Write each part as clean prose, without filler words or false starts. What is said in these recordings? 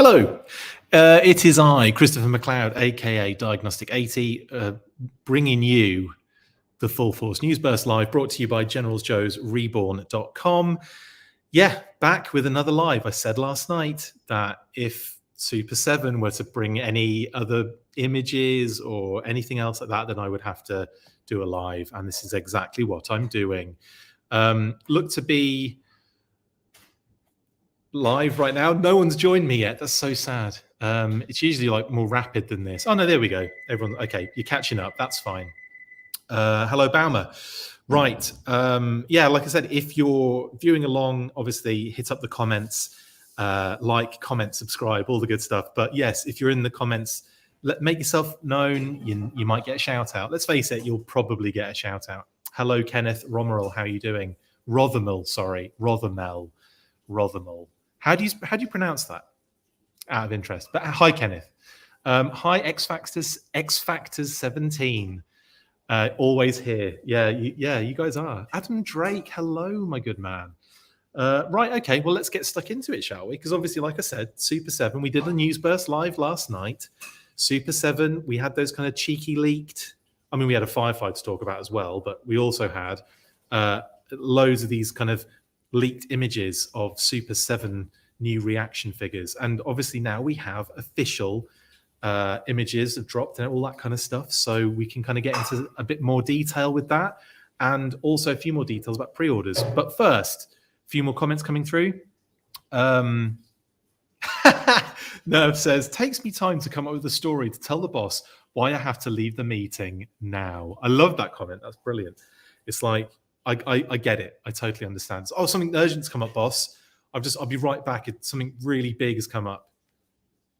Hello, it is I, Christopher McLeod AKA Diagnostic 80, bringing you the Full Force News Burst Live, brought to you by Generals Joe's REBORN.com. Yeah, back with another live. I said last night that if Super7 were to bring any other images or anything else like that, then I would have to do a live, and this is exactly what I'm doing. Look to be live right now. No one's joined me yet. That's so sad. It's usually like more rapid than this. Oh no, there we go. Everyone, okay, you're catching up. That's fine. Hello, Baumer. Right. Yeah, like I said, if you're viewing along, obviously hit up the comments, like, comment, subscribe, all the good stuff. But yes, if you're in the comments, make yourself known. You might get a shout out. Let's face it, you'll probably get a shout out. Hello, Kenneth Romeril. How are you doing? Rothermel, sorry, Rothermel. How do you pronounce that? Out of interest. But hi, Kenneth. Hi, X Factors 17. Always here. Yeah, you guys are. Adam Drake, hello, my good man. Right, okay, well, let's get stuck into it, shall we? Because obviously, like I said, Super7, we did a news burst live last night. Super7, we had those kind of cheeky leaked. I mean, we had a firefight to talk about as well, but we also had loads of these kind of leaked images of Super7 new reaction figures. And obviously now we have official images have dropped and all that kind of stuff. So we can kind of get into a bit more detail with that, and also a few more details about pre-orders. But first, a few more comments coming through. Nerve says, takes me time to come up with a story to tell the boss why I have to leave the meeting now. I love that comment. That's brilliant. It's like, I get it. I totally understand. So, oh, something urgent's come up, boss. I'll be right back. Something really big has come up.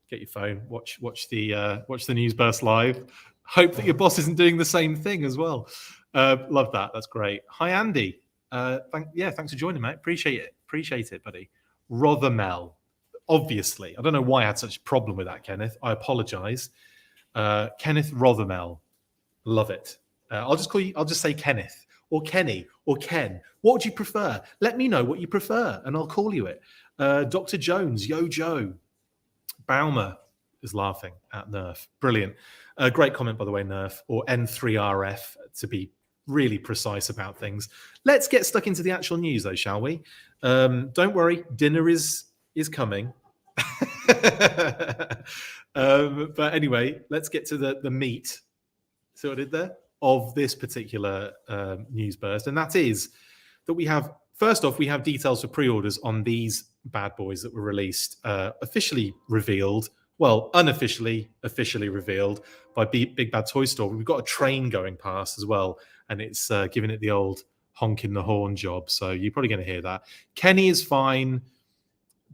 Get your phone. Watch the news burst live. Hope that your boss isn't doing the same thing as well. Love that. That's great. Hi, Andy. Thanks for joining, mate. Appreciate it, buddy. Rothermel. Obviously, I don't know why I had such a problem with that, Kenneth. I apologize. Kenneth Rothermel. Love it. I'll just say Kenneth. Or Kenny, or Ken. What would you prefer? Let me know what you prefer, and I'll call you it. Dr. Jones, Yo Joe. Baumer is laughing at Nerf. Brilliant. Great comment, by the way, Nerf, or N3RF, to be really precise about things. Let's get stuck into the actual news, though, shall we? Don't worry, dinner is coming. But anyway, let's get to the meat. See what I did there? Of this particular news burst, and that is that we have, first off, we have details for pre-orders on these bad boys that were released, officially revealed, well, unofficially, officially revealed by Big Bad Toy Store. We've got a train going past as well, and it's giving it the old honking the horn job, so you're probably going to hear that. Kenny is fine,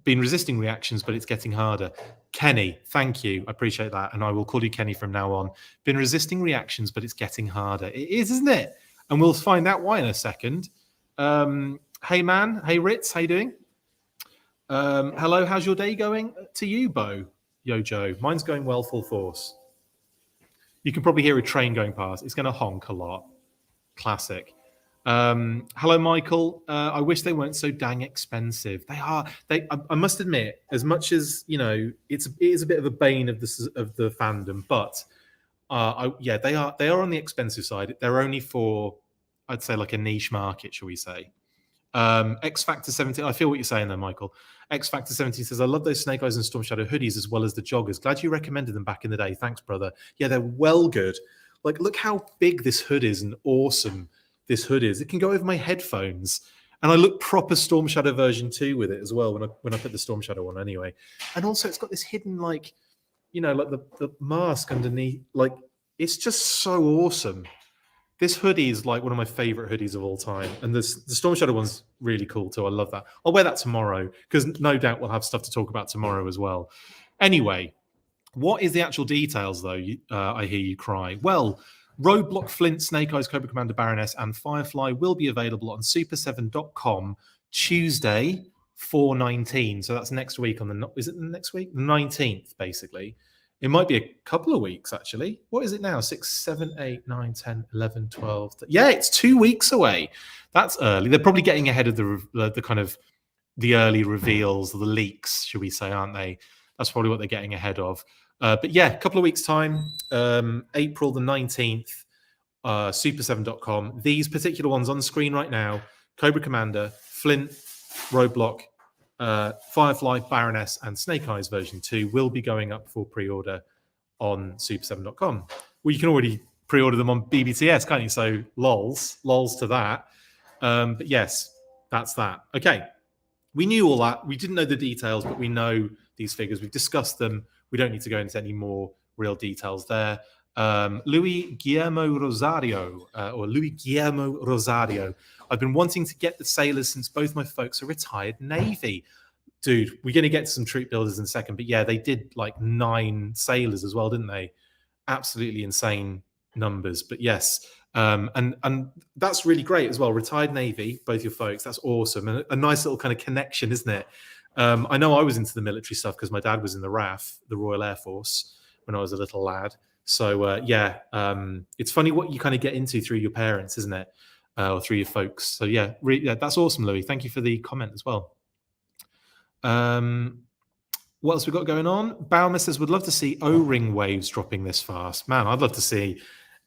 been resisting reactions, but it's getting harder. Kenny, thank you. I appreciate that. And I will call you Kenny from now on. Been resisting reactions, but it's getting harder. It is, isn't it? And we'll find out why in a second. Hey, man. Hey, Ritz. How you doing? Hello. How's your day going? To you, Bo. Yo, Joe. Mine's going well, full force. You can probably hear a train going past. It's going to honk a lot. Classic. Hello, Michael. I wish they weren't so dang expensive. They are. I must admit, as much as you know, it is a bit of a bane of the fandom. But they are on the expensive side. They're only for, I'd say, like a niche market, shall we say? X Factor 17. I feel what you're saying there, Michael. X Factor 17 says, I love those Snake Eyes and Storm Shadow hoodies as well as the joggers. Glad you recommended them back in the day. Thanks, brother. Yeah, they're well good. Like, look how big this hood is and awesome this hood is. It can go over my headphones, and I look proper Storm Shadow version 2 with it as well when I put the Storm Shadow on anyway. And also it's got this hidden, like, you know, like the mask underneath. Like, it's just so awesome. This hoodie is like one of my favorite hoodies of all time, and the Storm Shadow one's really cool too. I love that. I'll wear that tomorrow because no doubt we'll have stuff to talk about tomorrow as well. Anyway, what is the actual details though? I hear you cry. Well, Roadblock Flint, Snake Eyes, Cobra Commander Baroness, and Firefly will be available on super7.com Tuesday, 4/19. So that's next week is it next week? 19th, basically. It might be a couple of weeks, actually. What is it now? 6, 7, 8, 9, 10, 11, 12. Yeah, it's 2 weeks away. That's early. They're probably getting ahead of the kind of the early reveals, the leaks, should we say, aren't they? That's probably what they're getting ahead of. But yeah, a couple of weeks' time, April the 19th, super7.com. These particular ones on the screen right now, Cobra Commander, Flint, Roadblock, Firefly, Baroness, and Snake Eyes version 2 will be going up for pre-order on super7.com. Well, you can already pre-order them on BBTS, can't you? So lols to that. But yes, that's that. Okay. We knew all that. We didn't know the details, but we know these figures. We've discussed them. We don't need to go into any more real details there. Luis Guillermo Rosario. I've been wanting to get the sailors since both my folks are retired Navy. Dude, we're going to get to some troop builders in a second. But yeah, they did like 9 sailors as well, didn't they? Absolutely insane numbers. But yes, and that's really great as well. Retired Navy, both your folks. That's awesome. And a nice little kind of connection, isn't it? I know I was into the military stuff because my dad was in the RAF, the Royal Air Force, when I was a little lad. So yeah, it's funny what you kind of get into through your parents, isn't it? Or through your folks. So yeah, yeah, that's awesome, Louis. Thank you for the comment as well. What else we got going on? Baumer says, would love to see O-ring waves dropping this fast. Man, I'd love to see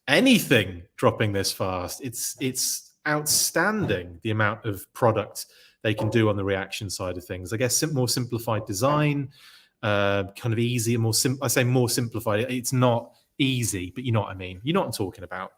anything dropping this fast. It's outstanding, the amount of product they can do on the reaction side of things. I guess more simplified design, kind of easy and I say more simplified. It's not easy, but you know what I mean. You know what I'm talking about.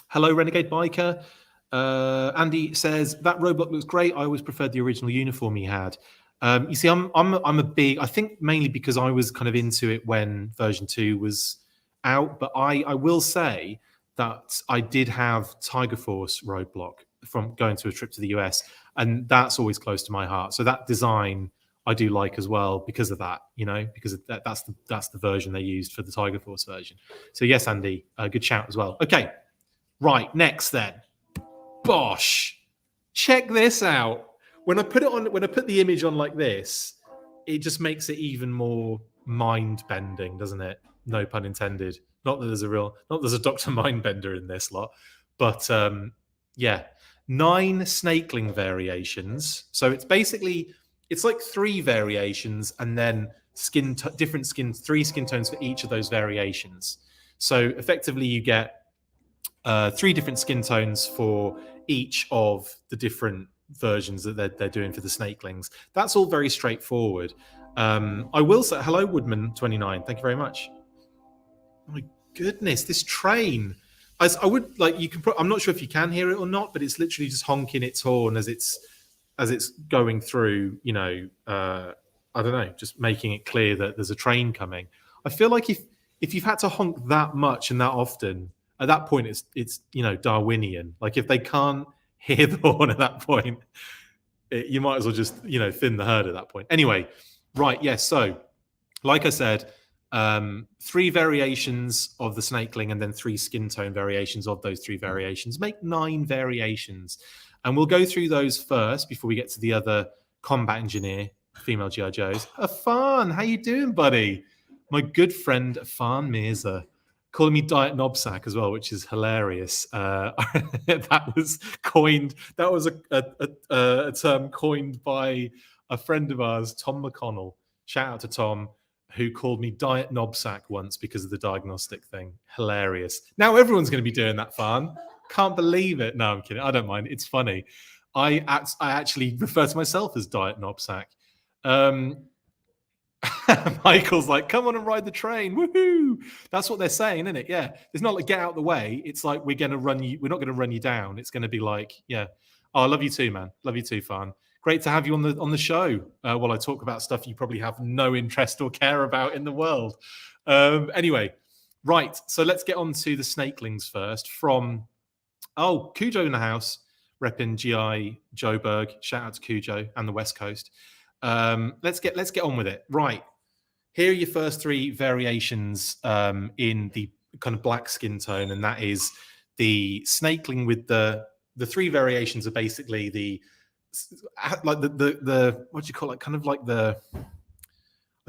Hello, Renegade Biker. Andy says, that Robot looks great. I always preferred the original uniform he had. You see, I'm a big, I think mainly because I was kind of into it when version 2 was out, but I will say that I did have Tiger Force Roadblock from going to a trip to the US, and that's always close to my heart. So that design I do like as well because of that, you know, because that's the version they used for the Tiger Force version. So yes, Andy, good shout as well. Okay, right, next then. Bosh, check this out. When I put the image on like this, it just makes it even more mind-bending, doesn't it? No pun intended. Not that there's a Dr. Mindbender in this lot, but yeah, 9 Snakeling variations. So it's like 3 variations and then different skins, 3 skin tones for each of those variations. So effectively, you get 3 different skin tones for each of the different versions that they're doing for the Snakelings. That's all very straightforward. I will say hello, Woodman29. Thank you very much. Oh my goodness, this train! I would like you can. I'm not sure if you can hear it or not, but it's literally just honking its horn as it's going through. You know, I don't know, just making it clear that there's a train coming. I feel like if you've had to honk that much and that often, at that point it's you know, Darwinian. Like if they can't hear the horn at that point, you might as well just, you know, thin the herd at that point. Anyway, right, yes. So, like I said, 3 variations of the Snakeling and then 3 skin tone variations of those 3 variations make 9 variations, and we'll go through those first before we get to the other combat engineer female GI Joes. Afan, how you doing, buddy? My good friend Afan Mirza. Calling me Diet Knobsack as well, which is hilarious. That was a term coined by a friend of ours, Tom McConnell. Shout out to Tom, who called me Diet Knobsack once because of the diagnostic thing. Hilarious. Now everyone's going to be doing that, Fan. Can't believe it. No, I'm kidding. I don't mind. It's funny. I actually refer to myself as Diet Knobsack. Michael's like, come on and ride the train. Woohoo! That's what they're saying, isn't it? Yeah. It's not like get out of the way. It's like we're not going to run you down. It's going to be like, yeah. Oh, I love you too, man. Love you too, Fan. Great to have you on the show while I talk about stuff you probably have no interest or care about in the world. Anyway, right. So let's get on to the Snakelings first. From Cujo in the house, repping GI Joburg. Shout out to Cujo and the West Coast. Let's get on with it. Right. Here are your first 3 variations in the kind of black skin tone, and that is the Snakeling with the 3 variations are basically the what do you call it? Kind of like I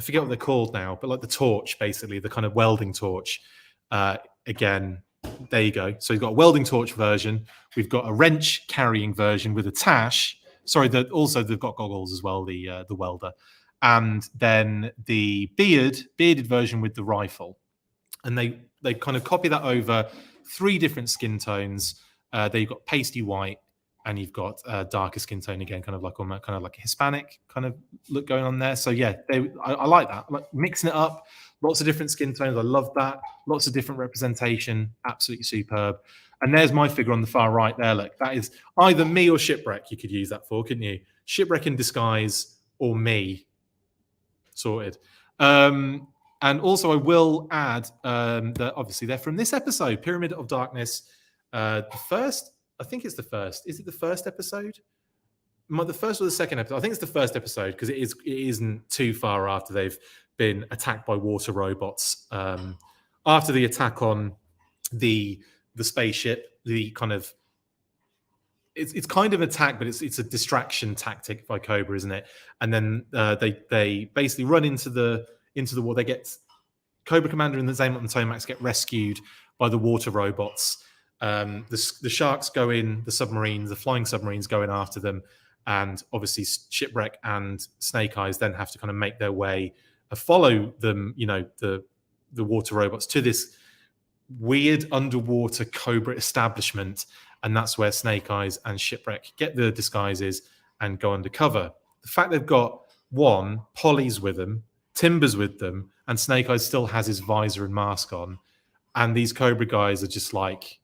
forget what they're called now, but like the torch, basically the kind of welding torch. Again, there you go. So you've got a welding torch version. We've got a wrench carrying version with a tash. Sorry, also they've got goggles as well, the welder. and then the bearded version with the rifle. And they kind of copy that over 3 different skin tones. They've got pasty white, and you've got darker skin tone again, kind of like a Hispanic kind of look going on there. So yeah, I like that. Like mixing it up, lots of different skin tones. I love that. Lots of different representation. Absolutely superb. And there's my figure on the far right there. Look, that is either me or Shipwreck. You could use that for, couldn't you? Shipwreck in disguise or me. Sorted. And also, I will add that obviously they're from this episode, Pyramid of Darkness. The first, I think it's the first. Is it the first episode? The first or the second episode? I think it's the first episode because it isn't too far after they've been attacked by water robots. After the attack on the spaceship, the kind of it's kind of an attack, but it's a distraction tactic by Cobra, isn't it? And then they basically run into the wall. They get Cobra Commander and the Xamot and Tomax get rescued by the water robots. The sharks go in, the flying submarines go in after them, and obviously Shipwreck and Snake Eyes then have to kind of make their way, follow them, the water robots to this weird underwater Cobra establishment, and that's where Snake Eyes and Shipwreck get the disguises and go undercover. The fact they've got Polly's with them, Timber's with them, and Snake Eyes still has his visor and mask on, and these Cobra guys are just like,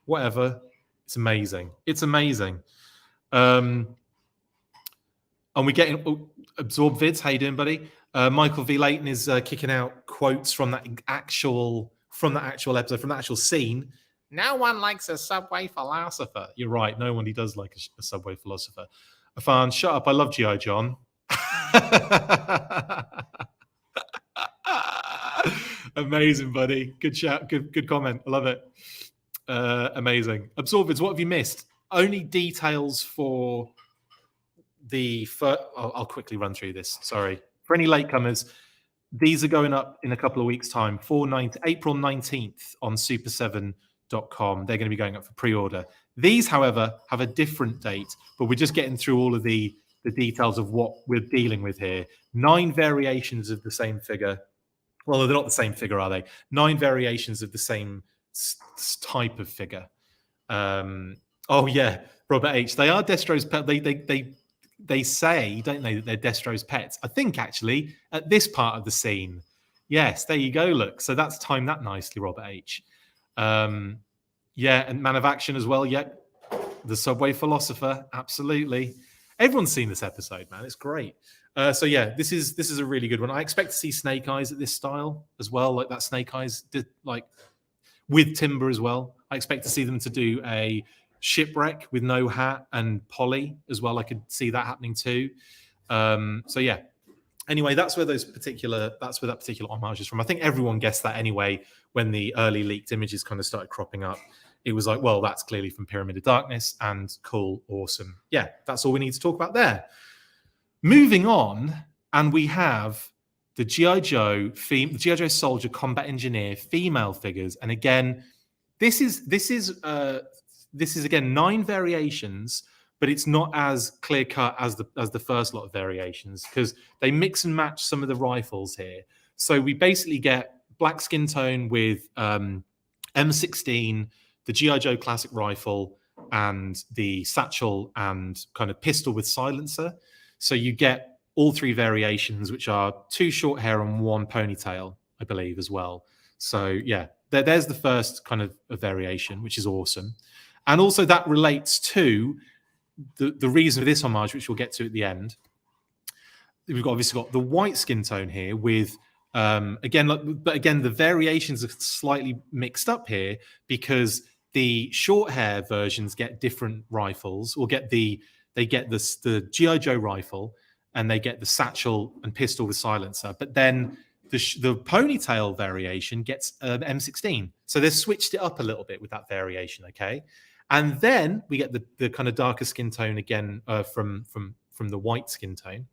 whatever. It's amazing. It's amazing. And we get Absorb Vids. How you doing, buddy? Michael V. Layton is kicking out quotes from that actual episode, from the actual scene. No one likes a subway philosopher. You're right. No one does like a subway philosopher. Afan, shut up. I love G.I. John. Amazing, buddy. Good shout. Good comment. I love it. Amazing. Absorbids, what have you missed? Only details for the first. I'll quickly run through this. Sorry. For any latecomers, these are going up in a couple of weeks' time, April 19th on Super7.com. They're going to be going up for pre-order. These, however, have a different date, but we're just getting through all of the details of what we're dealing with here. 9 variations of the same figure. Well, they're not the same figure, are they? 9 variations of the same type of figure. Oh yeah, Robert H. They are Destro's pet. They say, don't they, that they're Destro's pets? I think actually at this part of the scene. Yes, there you go. Look, so that's timed that nicely, Robert H. Yeah, and Man of Action as well. Yeah, the Subway Philosopher. Absolutely. Everyone's seen this episode, man. It's great. So yeah, this is a really good one. I expect to see Snake Eyes at this style as well, like that Snake Eyes did, like with Timber as well. I expect to see them to do a Shipwreck with no hat and Polly as well. I could see that happening too. So yeah. Anyway, that's where that particular homage is from. I think everyone guessed that anyway when the early leaked images kind of started cropping up. It was like, well, that's clearly from Pyramid of Darkness, and cool, awesome. Yeah, that's all we need to talk about there. Moving on, and we have the G.I. Joe Soldier Combat Engineer female figures, and again, this is again 9 variations, but it's not as clear cut as the first lot of variations because they mix and match some of the rifles here. So we basically get black skin tone with M16, the G.I. Joe classic rifle, and the satchel and kind of pistol with silencer. So you get all 3 variations, which are 2 short hair and 1 ponytail, I believe, as well. So yeah, there's the first kind of a variation, which is awesome. And also that relates to the reason for this homage, which we'll get to at the end. We've obviously got the white skin tone here with, again, the variations are slightly mixed up here because the short hair versions get different rifles, or they get the G.I. Joe rifle, and they get the satchel and pistol with silencer. But then the ponytail variation gets an M16. So they've switched it up a little bit with that variation, okay? And then we get the kind of darker skin tone again from the white skin tone.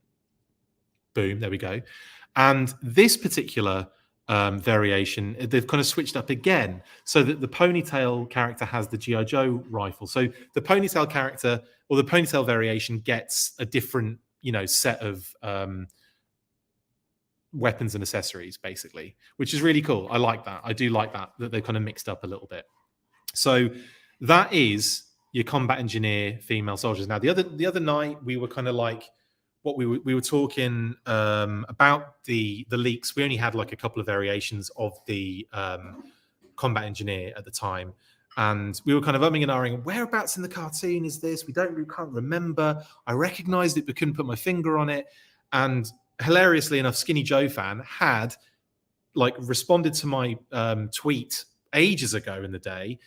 Boom, there we go. And this particular variation, they've kind of switched up again so that the ponytail character has the G.I. Joe rifle. So the ponytail character, or the ponytail variation, gets a different, set of weapons and accessories, basically, which is really cool. I like that. I do like that they've kind of mixed up a little bit. So that is your combat engineer female soldiers. Now, the other night we were kind of like, what we were talking about the leaks. We only had like a couple of variations of the combat engineer at the time, and we were kind of umming and ahhing. Whereabouts in the cartoon is this? We can't remember. I recognized it, but couldn't put my finger on it. And hilariously enough, Skinny Joe fan had like responded to my tweet ages ago in the day,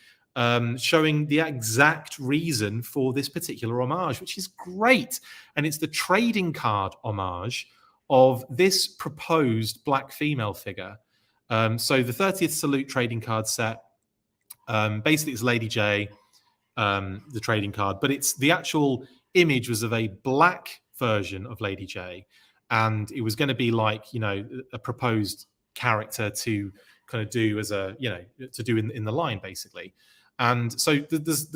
showing the exact reason for this particular homage, which is great. And it's the trading card homage of this proposed black female figure. So the 30th Salute trading card set, basically it's Lady J, the trading card, but it's the actual image was of a black version of Lady J. And it was going to be like, you know, a proposed character to kind of do as a, you know, to do in the line, basically. And so there's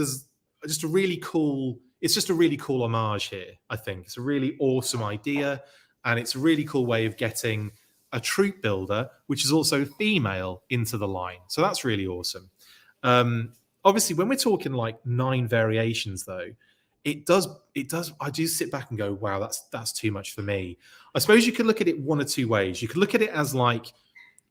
just a really cool, it's just a really cool homage here, I think. It's a really awesome idea, and it's a really cool way of getting a troop builder, which is also female, into the line. So that's really awesome. Obviously, when we're talking like 9 variations, though, it does. I do sit back and go, wow, that's too much for me. I suppose you could look at it one or two ways. You could look at it as like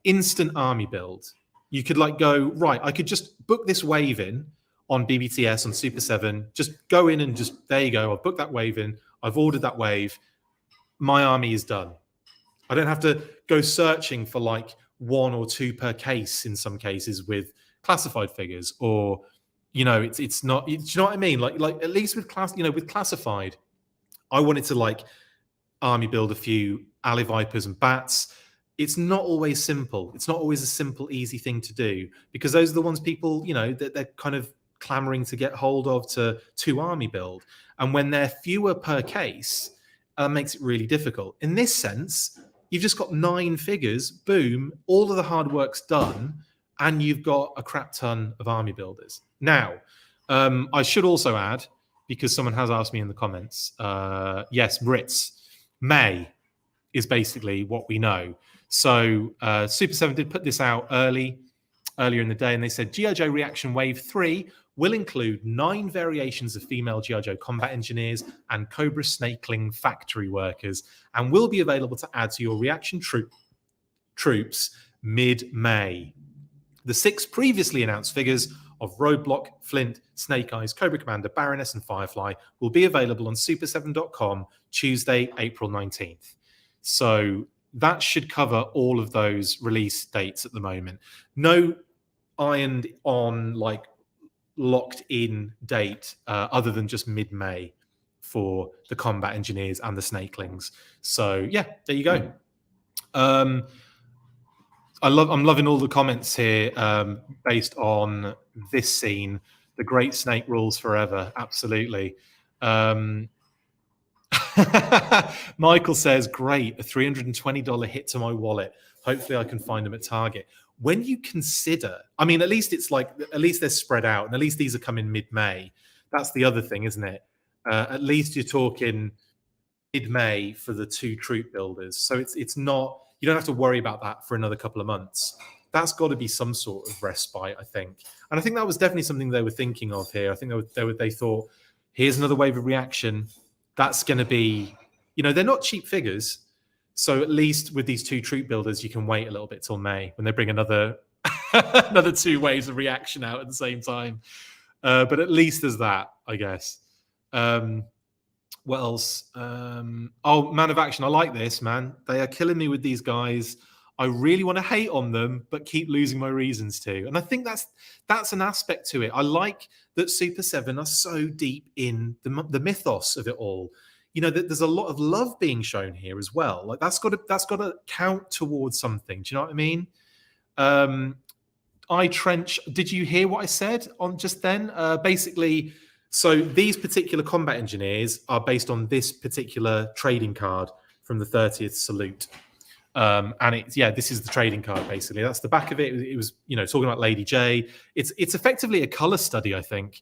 instant army build. You could like go, right, I could just book this wave in on BBTS, on Super 7, just go in and just, there you go, I've booked that wave in, I've ordered that wave, my army is done. I don't have to go searching for like 1 or 2 per case in some cases with classified figures, or, you know, it's not, do you know what I mean? Like at least with with classified, I wanted to like army build a few alley vipers and bats. It's not always simple. It's not always a simple, easy thing to do, because those are the ones people, you know, that they're kind of clamoring to get hold of to army build. And when they're fewer per case, makes it really difficult. In this sense, you've just got 9 figures, boom, all of the hard work's done, and you've got a crap ton of army builders. Now, I should also add, because someone has asked me in the comments, yes, Brits, May is basically what we know. So Super 7 did put this out earlier in the day, and they said G.I. Joe Reaction Wave 3 will include 9 variations of female G.I. Joe combat engineers and Cobra Snakeling factory workers, and will be available to add to your reaction troops mid-May. The 6 previously announced figures of Roadblock, Flint, Snake Eyes, Cobra Commander, Baroness, and Firefly will be available on super7.com Tuesday, April 19th. So that should cover all of those release dates at the moment. No ironed on, like locked in date other than just mid-May for the combat engineers and the snakelings. So yeah, there you go. I'm loving all the comments here based on this scene. The great snake rules forever. Absolutely. Michael says, great, a $320 hit to my wallet. Hopefully I can find them at Target. When you consider, I mean, at least it's like, at least they're spread out, and at least these are coming mid-May. That's the other thing, isn't it? At least you're talking mid-May for the 2 troop builders. So it's not, you don't have to worry about that for another couple of months. That's got to be some sort of respite, I think. And I think that was definitely something they were thinking of here. I think they thought, here's another wave of reaction. That's going to be, you know, they're not cheap figures. So at least with these 2 troop builders, you can wait a little bit till May when they bring another 2 waves of reaction out at the same time. But at least there's that, I guess. What else? Oh, Man of Action. I like this, man. They are killing me with these guys. I really want to hate on them, but keep losing my reasons to. And I think that's an aspect to it. I like that Super 7 are so deep in the mythos of it all. You know, that there's a lot of love being shown here as well. Like that's got to count towards something. Do you know what I mean? Trench. Did you hear what I said on just then? Basically, so these particular combat engineers are based on this particular trading card from the 30th Salute. And it's, yeah, this is the trading card, basically. That's the back of it. It was, you know, talking about Lady J. It's effectively a color study, I think.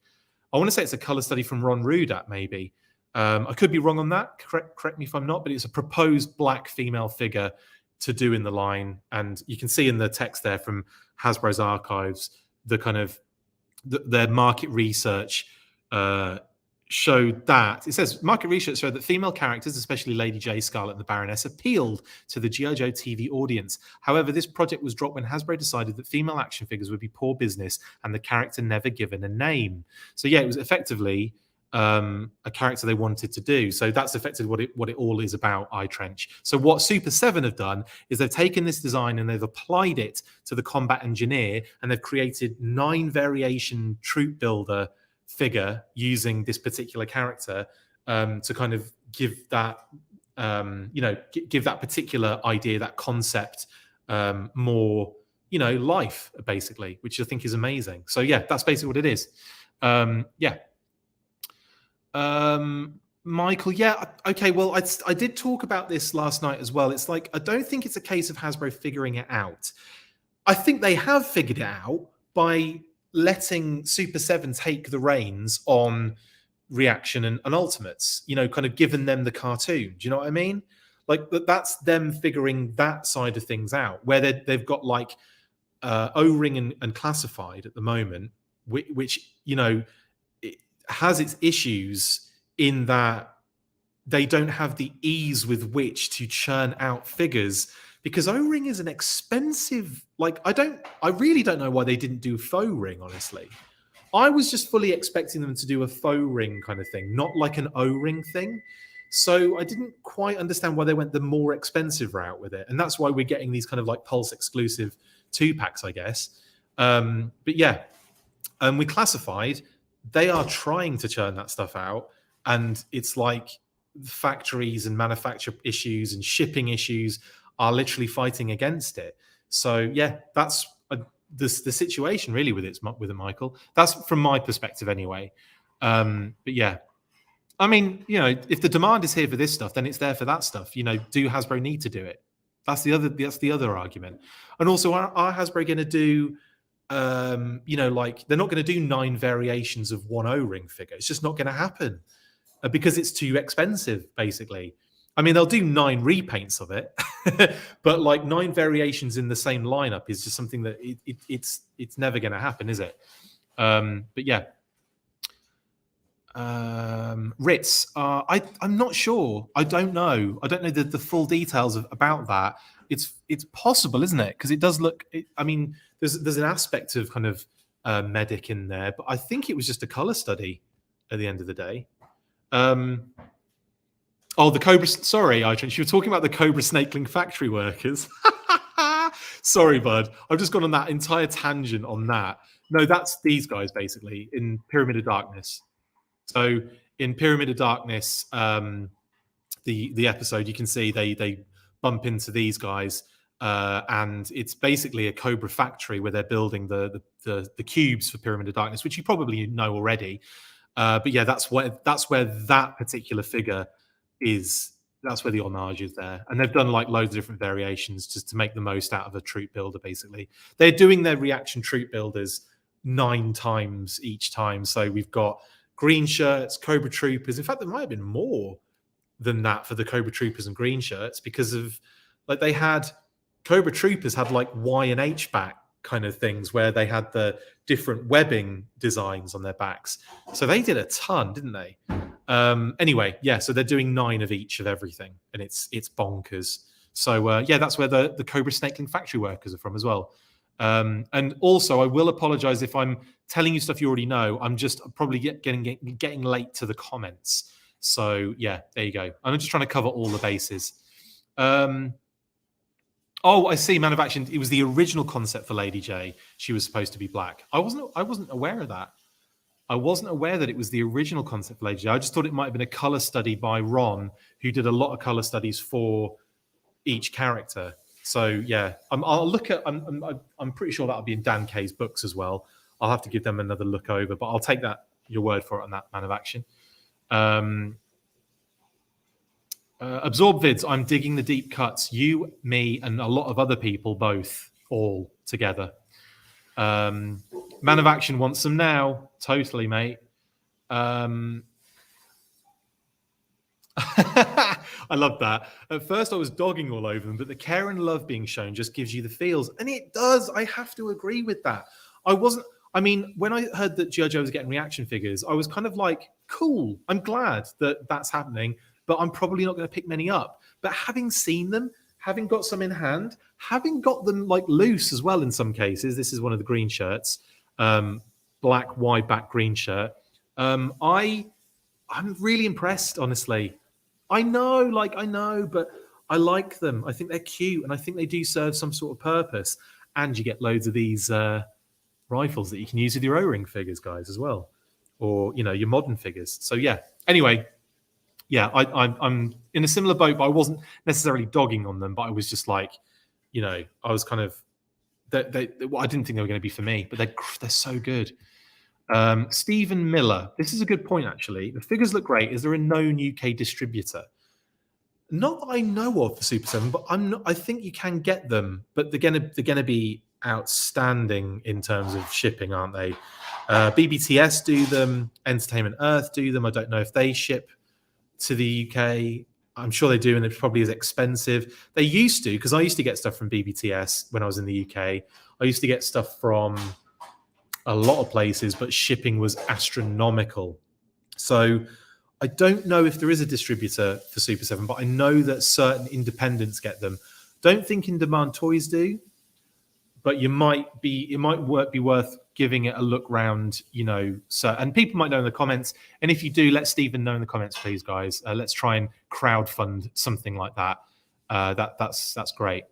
I want to say it's a color study from Ron Rudat, maybe. I could be wrong on that. Correct me if I'm not, but it's a proposed black female figure to do in the line. And you can see in the text there from Hasbro's archives, the kind of their market research showed that, it says, market research showed that female characters, especially Lady J, Scarlet, and the Baroness, appealed to the G.I. Joe TV audience. However, this project was dropped when Hasbro decided that female action figures would be poor business and the character never given a name. So yeah, it was effectively a character they wanted to do. So that's effectively what it all is about, Eye Trench. So what Super7 have done is they've taken this design and they've applied it to the Combat Engineer, and they've created 9 variation troop builder figure using this particular character to kind of give that give that particular idea, that concept, more life, basically, which I think is amazing. So yeah, that's basically what it is. Michael, yeah, okay, well, I did talk about this last night as well. It's like, I don't think it's a case of Hasbro figuring it out. I think they have figured it out by letting Super7 take the reins on Reaction and Ultimates, kind of giving them the cartoon. Do you know what I mean? Like, that's them figuring that side of things out, where they've got like O-Ring and Classified at the moment, which it has its issues in that they don't have the ease with which to churn out figures, because O-Ring is an expensive, like, I really don't know why they didn't do faux ring, honestly. I was just fully expecting them to do a faux ring kind of thing, not like an O-Ring thing. So I didn't quite understand why they went the more expensive route with it. And that's why we're getting these kind of like Pulse exclusive 2-packs, I guess. But yeah, with Classified, they are trying to churn that stuff out. And it's like factories and manufacture issues and shipping issues are literally fighting against it. So yeah, that's the situation really with it, Michael. That's from my perspective anyway. But yeah, I mean, if the demand is here for this stuff, then it's there for that stuff. Do Hasbro need to do it? That's the other argument. And also, are Hasbro going to do, like, they're not going to do 9 variations of one O-Ring figure. It's just not going to happen because it's too expensive, basically. I mean, they'll do 9 repaints of it, but like 9 variations in the same lineup is just something that it's never going to happen, is it? But yeah. Ritz, I'm not sure. I don't know. I don't know the full details about that. It's possible, isn't it? Because it does look. I mean, there's an aspect of kind of medic in there, but I think it was just a color study at the end of the day. Oh, the Cobra. Sorry, you were talking about the Cobra Snakeling factory workers. Sorry, bud. I've just gone on that entire tangent on that. No, that's these guys basically in Pyramid of Darkness. So in Pyramid of Darkness, the episode, you can see they bump into these guys, and it's basically a Cobra factory where they're building the cubes for Pyramid of Darkness, which you probably know already. But yeah, that's where that particular figure is. That's where the homage is there, and they've done like loads of different variations just to make the most out of a troop builder. Basically, they're doing their reaction troop builders 9 times each time. So we've got green shirts, Cobra Troopers. In fact, there might have been more than that for the Cobra Troopers and green shirts, because of like they had Cobra Troopers had like Y and H back kind of things where they had the different webbing designs on their backs. So they did a ton, didn't they? Anyway, yeah, so they're doing 9 of each of everything, and it's bonkers. So yeah, that's where the Cobra Snakeling factory workers are from as well. And also, I will apologize if I'm telling you stuff you already know. I'm just probably getting late to the comments. So yeah, there you go. I'm just trying to cover all the bases. Oh, I see. Man of Action. It was the original concept for Lady J. She was supposed to be black. I wasn't aware of that. I wasn't aware that it was the original concept for Lady J. I just thought it might have been a color study by Ron, who did a lot of color studies for each character. So yeah, I'll look at. I'm pretty sure that'll be in Dan K's books as well. I'll have to give them another look over, but I'll take your word for it on that, Man of Action. Absorb Vids, I'm digging the deep cuts. You, me, and a lot of other people, both, all together. Man of Action wants them now. Totally, mate. I love that. At first, I was dogging all over them, but the care and love being shown just gives you the feels, and it does. I have to agree with that. I wasn't. I mean, when I heard that G.I. Joe was getting reaction figures, I was kind of like, cool. I'm glad that that's happening, but I'm probably not going to pick many up. But having seen them, having got some in hand, having got them like loose as well in some cases. This is one of the green shirts, black wide back green shirt. I'm really impressed, honestly. I know, but I like them. I think they're cute, and I think they do serve some sort of purpose. And you get loads of these rifles that you can use with your O-ring figures, guys, as well, or your modern figures. So yeah. Anyway, yeah, I'm in a similar boat, but I wasn't necessarily dogging on them, but I was just like, I was kind of I didn't think they were going to be for me, but they're so good. Stephen Miller, this is a good point actually. The figures look great. Is there a known UK distributor? Not that I know of for Super 7, but I think you can get them, but they're gonna be outstanding in terms of shipping, aren't they? BBTS do them, Entertainment Earth do them. I don't know if they ship to the UK. I'm sure they do, and it probably is expensive. They used to, because I used to get stuff from BBTS when I was in the UK. I used to get stuff from a lot of places, but shipping was astronomical. So I don't know if there is a distributor for Super 7, but I know that certain independents get them. Don't think In Demand Toys do, but it might be worth giving it a look round, So, and people might know in the comments. And if you do, let Stephen know in the comments, please, guys. Let's try and crowdfund something like that. That's great.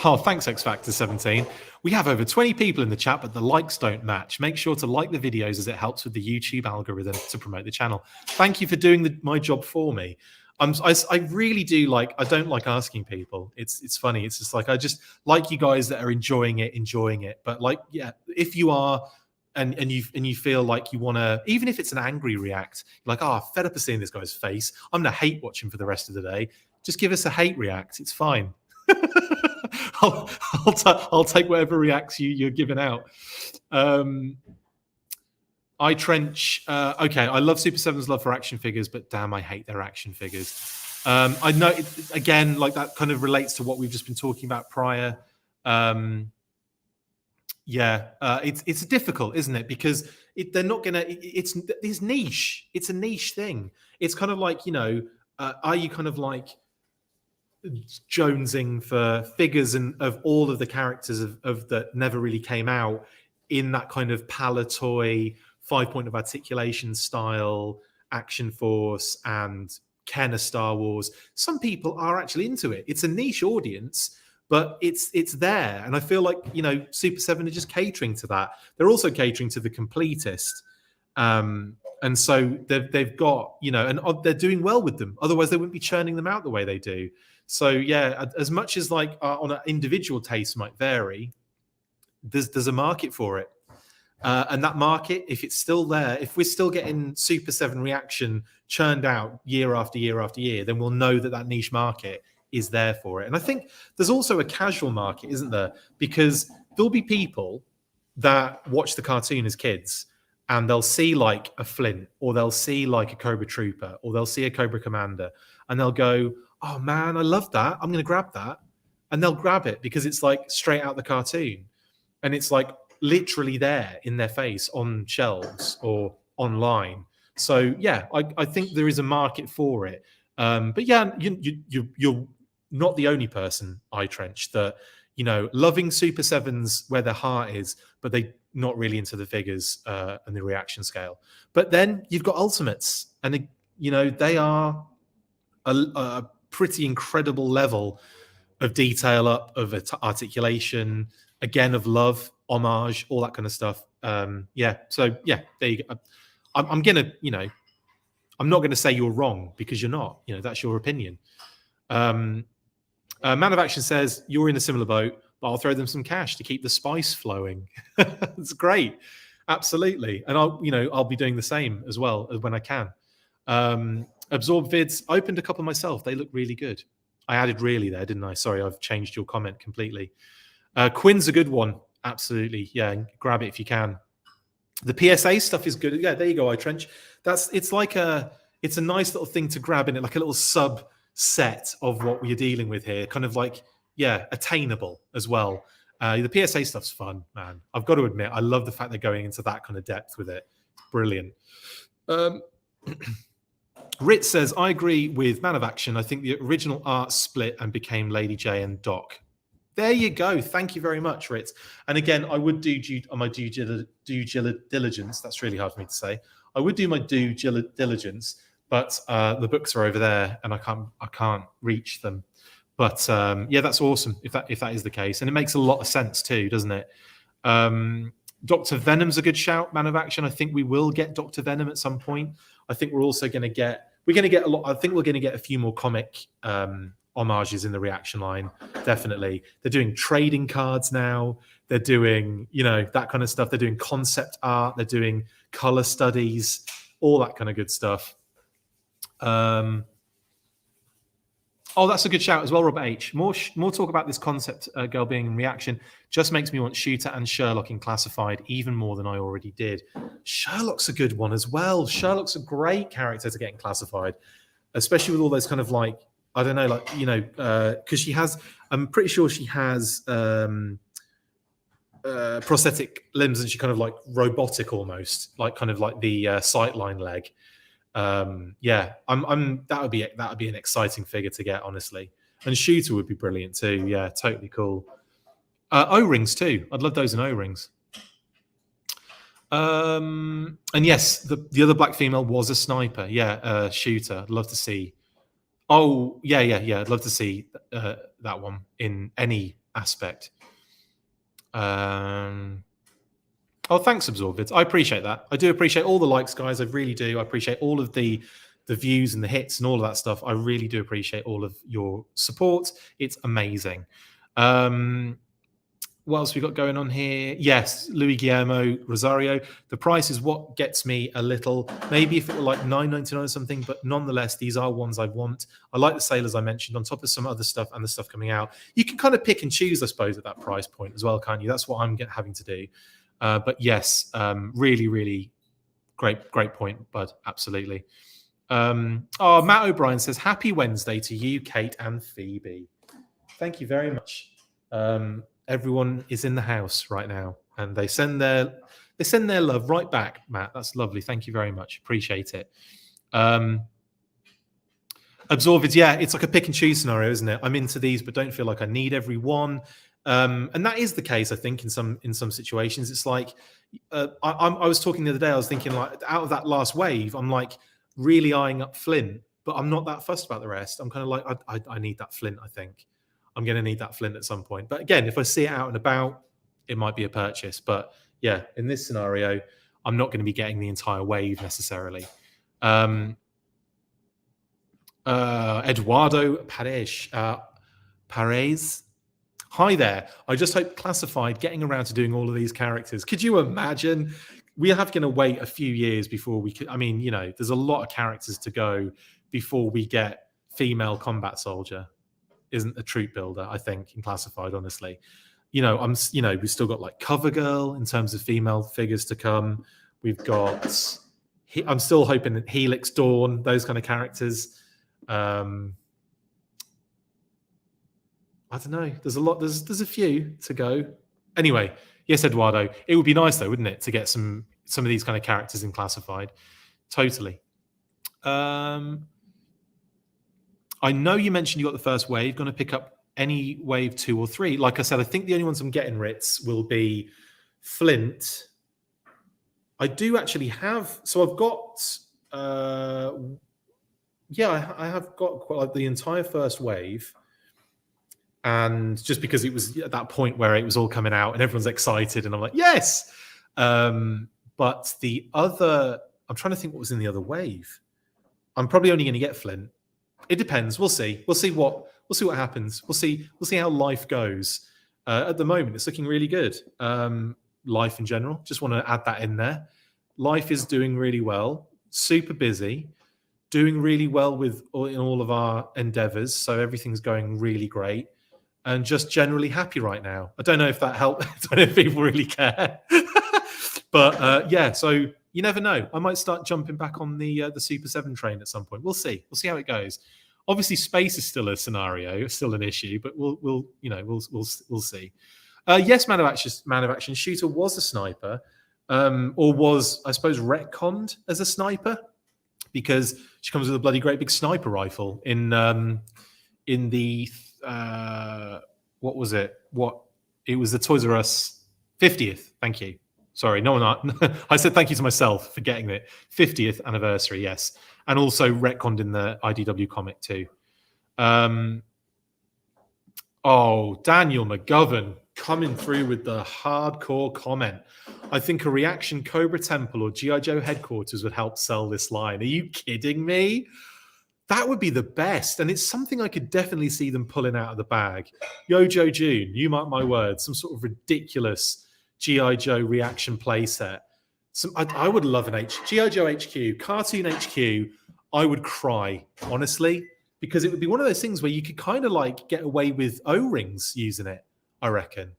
Oh, thanks, X Factor 17. We have over 20 people in the chat, but the likes don't match. Make sure to like the videos as it helps with the YouTube algorithm to promote the channel. Thank you for doing my job for me. I really do I don't like asking people. It's funny. It's just I just like you guys that are enjoying it. But yeah, if you are and you feel like you want to, even if it's an angry react, like, fed up of seeing this guy's face, I'm gonna hate watching for the rest of the day. Just give us a hate react. It's fine. I'll take whatever reacts you're giving out. I Trench. Okay, I love Super 7's love for action figures, but damn, I hate their action figures. I know again, that kind of relates to what we've just been talking about prior. It's difficult, isn't it? Because they're not gonna. It's niche. It's a niche thing. It's kind of like are you kind of like jonesing for figures of all of the characters of that never really came out in that kind of Palatoy 5-point of articulation style Action Force and Kenner Star Wars? Some people are actually into it. It's a niche audience, but it's there, and I feel like Super 7 are just catering to that. They're also catering to the completist, and so they've got and they're doing well with them. Otherwise, they wouldn't be churning them out the way they do. So yeah, as much as on an individual taste might vary, there's a market for it, and that market, if it's still there, if we're still getting Super 7 reaction churned out year after year after year, then we'll know that niche market is there for it. And I think there's also a casual market, isn't there? Because there'll be people that watch the cartoon as kids, and they'll see a Flint, or they'll see a Cobra Trooper, or they'll see a Cobra Commander, and they'll go, oh man, I love that. I'm going to grab that. And they'll grab it because it's straight out the cartoon. And it's literally there in their face on shelves or online. So yeah, I think there is a market for it. But yeah, you're not the only person, iTrench, that, loving Super 7s where their heart is, but they not really into the figures and the reaction scale. But then you've got Ultimates, and they are a pretty incredible level of detail up, of articulation, again, of love, homage, all that kind of stuff. So yeah, there you go. I'm gonna, I'm not gonna say you're wrong, because you're not. That's your opinion. Man of Action says you're in a similar boat, but I'll throw them some cash to keep the spice flowing. It's great, absolutely, and I'll be doing the same as well when I can. Absorb Vids, I opened a couple myself. They look really good. I added really there, didn't I? Sorry, I've changed your comment completely. Quinn's a good one. Absolutely. Yeah, grab it if you can. The PSA stuff is good. Yeah, there you go, iTrench. it's a nice little thing to grab in it, like a little subset of what we're dealing with here, kind of like, yeah, attainable as well. The PSA stuff's fun, man. I've got to admit, I love the fact they're going into that kind of depth with it. It's brilliant. Ritz says, I agree with Man of Action. I think the original art split and became Lady J and Doc. There you go. Thank you very much, Ritz. And again, I would do my due diligence. That's really hard for me to say. I would do my due diligence, but the books are over there, and I can't reach them. But yeah, that's awesome if that is the case, and it makes a lot of sense too, doesn't it? Dr. Venom's a good shout. Man of Action. I think we will get Dr. Venom at some point. I think we're also going to get a lot. I think we're going to get a few more comic homages in the reaction line. Definitely, they're doing trading cards now. They're doing that kind of stuff. They're doing concept art. They're doing color studies, all that kind of good stuff. Oh, that's a good shout as well, Robert H. More talk about this concept girl being in reaction just makes me want Shooter and Sherlock in Classified even more than I already did. Sherlock's a good one as well. Sherlock's a great character to get in Classified, especially with all those kind of like, I don't know, like, because she has, I'm pretty sure she has prosthetic limbs and she kind of like robotic almost, like kind of like the sightline leg. Yeah, that would be an exciting figure to get, honestly. And Shooter would be brilliant too. Yeah, totally cool. O-rings too. I'd love those in O-rings. And yes, the other black female was a sniper. Yeah, Shooter. I'd love to see. Oh, yeah. I'd love to see that one in any aspect. Oh, thanks, Absorbed. I appreciate that. I do appreciate all the likes, guys. I really do. I appreciate all of the views and the hits and all of that stuff. I really do appreciate all of your support. It's amazing. What else we got going on here? Yes, Louis Guillermo Rosario. The price is what gets me a little. Maybe if it were like $9.99 or something, but nonetheless, these are ones I want. I like the sailors I mentioned on top of some other stuff and the stuff coming out. You can kind of pick and choose, I suppose, at that price point as well, can't you? That's what I'm having to do. But yes, really, really great point, bud. Absolutely. Matt O'Brien says, happy Wednesday to you, Kate and Phoebe. Thank you very much. Everyone is in the house right now, and they send their love right back, Matt. That's lovely. Thank you very much. Appreciate it. Absorbed, yeah, it's like a pick and choose scenario, isn't it? I'm into these, but don't feel like I need every one. And that is the case, I think, in some situations. It's like I was talking the other day. I was thinking, like, out of that last wave, I'm like really eyeing up Flint, but I'm not that fussed about the rest. I'm kind of like, I need that Flint. I think I'm going to need that Flint at some point. But again, if I see it out and about, it might be a purchase. But yeah, in this scenario, I'm not going to be getting the entire wave necessarily. Eduardo Pares. Hi there. I just hope Classified getting around to doing all of these characters. Could you imagine? We are going to wait a few years before we could. I mean, there's a lot of characters to go before we get female combat soldier. Isn't a troop builder, I think, in Classified, honestly. We've still got like Cover Girl in terms of female figures to come. We've got, I'm still hoping Helix Dawn, those kind of characters. I don't know. There's a lot. There's a few to go. Anyway, yes, Eduardo. It would be nice though, wouldn't it, to get some of these kind of characters in Classified. Totally. I know you mentioned you got the first wave. Going to pick up any wave 2 or 3. Like I said, I think the only ones I'm getting, Ritz, will be Flint. I do actually have. So I've got. I have got quite like the entire first wave. And just because it was at that point where it was all coming out and everyone's excited, and I'm like, yes. But the other, I'm trying to think what was in the other wave. I'm probably only going to get Flint. It depends. We'll see. We'll see what happens. We'll see how life goes. At the moment, it's looking really good. Life in general. Just want to add that in there. Life is doing really well. Super busy. Doing really well in all of our endeavors. So everything's going really great. And just generally happy right now. I don't know if that helped. I don't know if people really care. But yeah, so You never know. I might start jumping back on the Super 7 train at some point. We'll see. We'll see how it goes. Obviously, space is still a scenario, it's still an issue, but we'll see. Yes, Man of Action Shooter was a sniper, or was, I suppose, retconned as a sniper, because she comes with a bloody great big sniper rifle in the what was it? It was the Toys R Us 50th. Thank you. Sorry, no one. I said thank you to myself for getting it. 50th anniversary, yes, and also retconned in the IDW comic too. Daniel McGovern coming through with the hardcore comment. I think a reaction Cobra Temple or G.I. Joe headquarters would help sell this line. Are you kidding me? That would be the best. And it's something I could definitely see them pulling out of the bag. Yojo June, you mark my words, some sort of ridiculous G.I. Joe reaction playset. I would love an G.I. Joe HQ, Cartoon HQ. I would cry, honestly, because it would be one of those things where you could kind of like get away with O-rings using it, I reckon.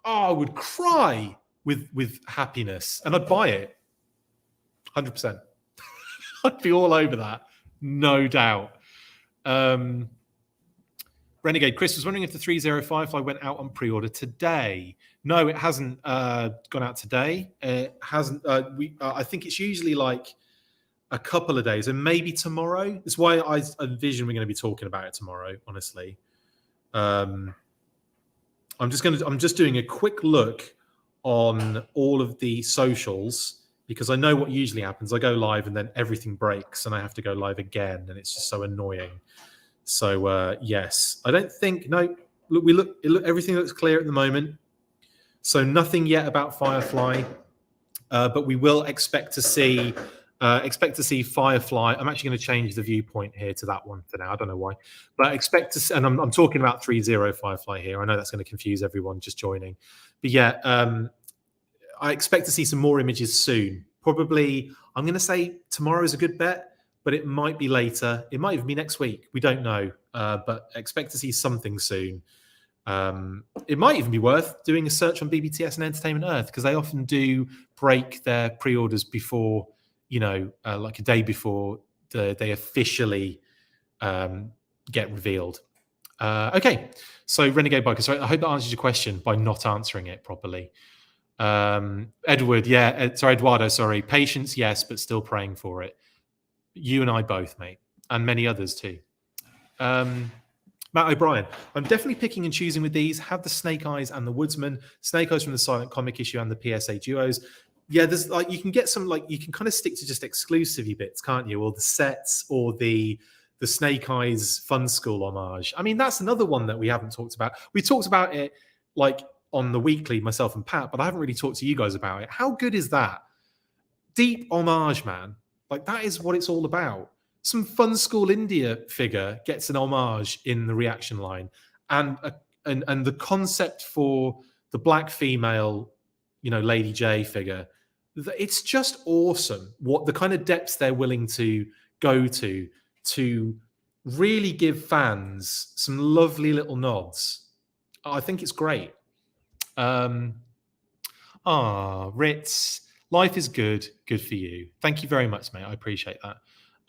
I would cry with happiness, and I'd buy it. 100%. I'd be all over that. No doubt. Renegade Chris was wondering if the 305 fly went out on pre-order today. No, it hasn't gone out today. It hasn't. I think it's usually like a couple of days, and maybe tomorrow. That's why I envision we're going to be talking about it tomorrow. Honestly, I'm just doing a quick look on all of the socials, because I know what usually happens. I go live and then everything breaks and I have to go live again, and it's just so annoying. So yes, I don't think, no, look, everything looks clear at the moment. So nothing yet about Firefly, but we will expect to see Firefly. I'm actually going to change the viewpoint here to that one for now. I don't know why, but expect to see, and I'm talking about 3.0 Firefly here. I know that's going to confuse everyone just joining, but yeah, I expect to see some more images soon. Probably, I'm going to say tomorrow is a good bet, but it might be later. It might even be next week. We don't know, but expect to see something soon. It might even be worth doing a search on BBTS and Entertainment Earth, because they often do break their pre-orders before, like a day before they officially get revealed. Okay, so Renegade Biker. So I hope that answers your question by not answering it properly. Edward, yeah, sorry, Eduardo, sorry. Patience, yes, but still praying for it. You and I both, mate, and many others too. Matt O'Brien, I'm definitely picking and choosing with these. Have the Snake Eyes and the Woodsman. Snake Eyes from the Silent Comic issue and the PSA duos. Yeah, there's like, you can get some, like, you can kind of stick to just exclusive bits, can't you? Or the sets, or the Snake Eyes Fun School homage. I mean, that's another one that we haven't talked about. We talked about it like on the weekly, myself and Pat, but I haven't really talked to you guys about it. How good is that? Deep homage, man. Like, that is what it's all about. Some Fun School India figure gets an homage in the reaction line, and the concept for the black female, Lady J figure, it's just awesome. What the kind of depths they're willing to go to really give fans some lovely little nods. I think it's great. Ritz, life is good for you. Thank you very much, mate. I appreciate that.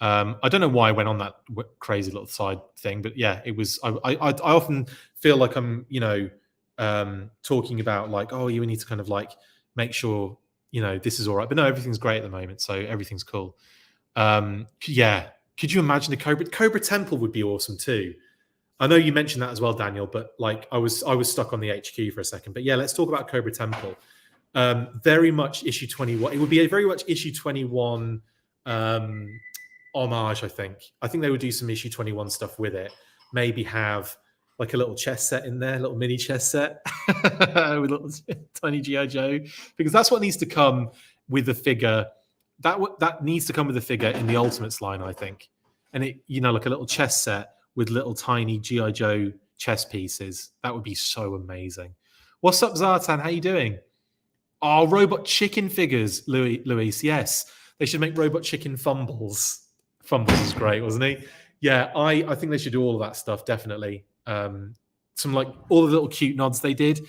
I don't know why I went on that crazy little side thing, but yeah, it was. I often feel like I'm, talking about like, oh, you need to kind of like make sure this is all right. But no, everything's great at the moment, so everything's cool. Yeah, could you imagine a Cobra Temple would be awesome too. I know you mentioned that as well, Daniel, but like I was stuck on the HQ for a second. But yeah, let's talk about Cobra Temple. Very much issue 21. It would be a very much issue 21 homage, I think. I think they would do some issue 21 stuff with it. Maybe have like a little chess set in there, a little mini chess set with a little tiny G.I. Joe, because that's what needs to come with the figure. That needs to come with the figure in the Ultimates line, I think. And it, like a little chess set with little tiny G.I. Joe chess pieces. That would be so amazing. What's up, Zartan? How you doing? Oh, Robot Chicken figures, Luis. Yes, they should make Robot Chicken Fumbles. Fumbles is great, wasn't he? Yeah, I think they should do all of that stuff, definitely. Some like all the little cute nods they did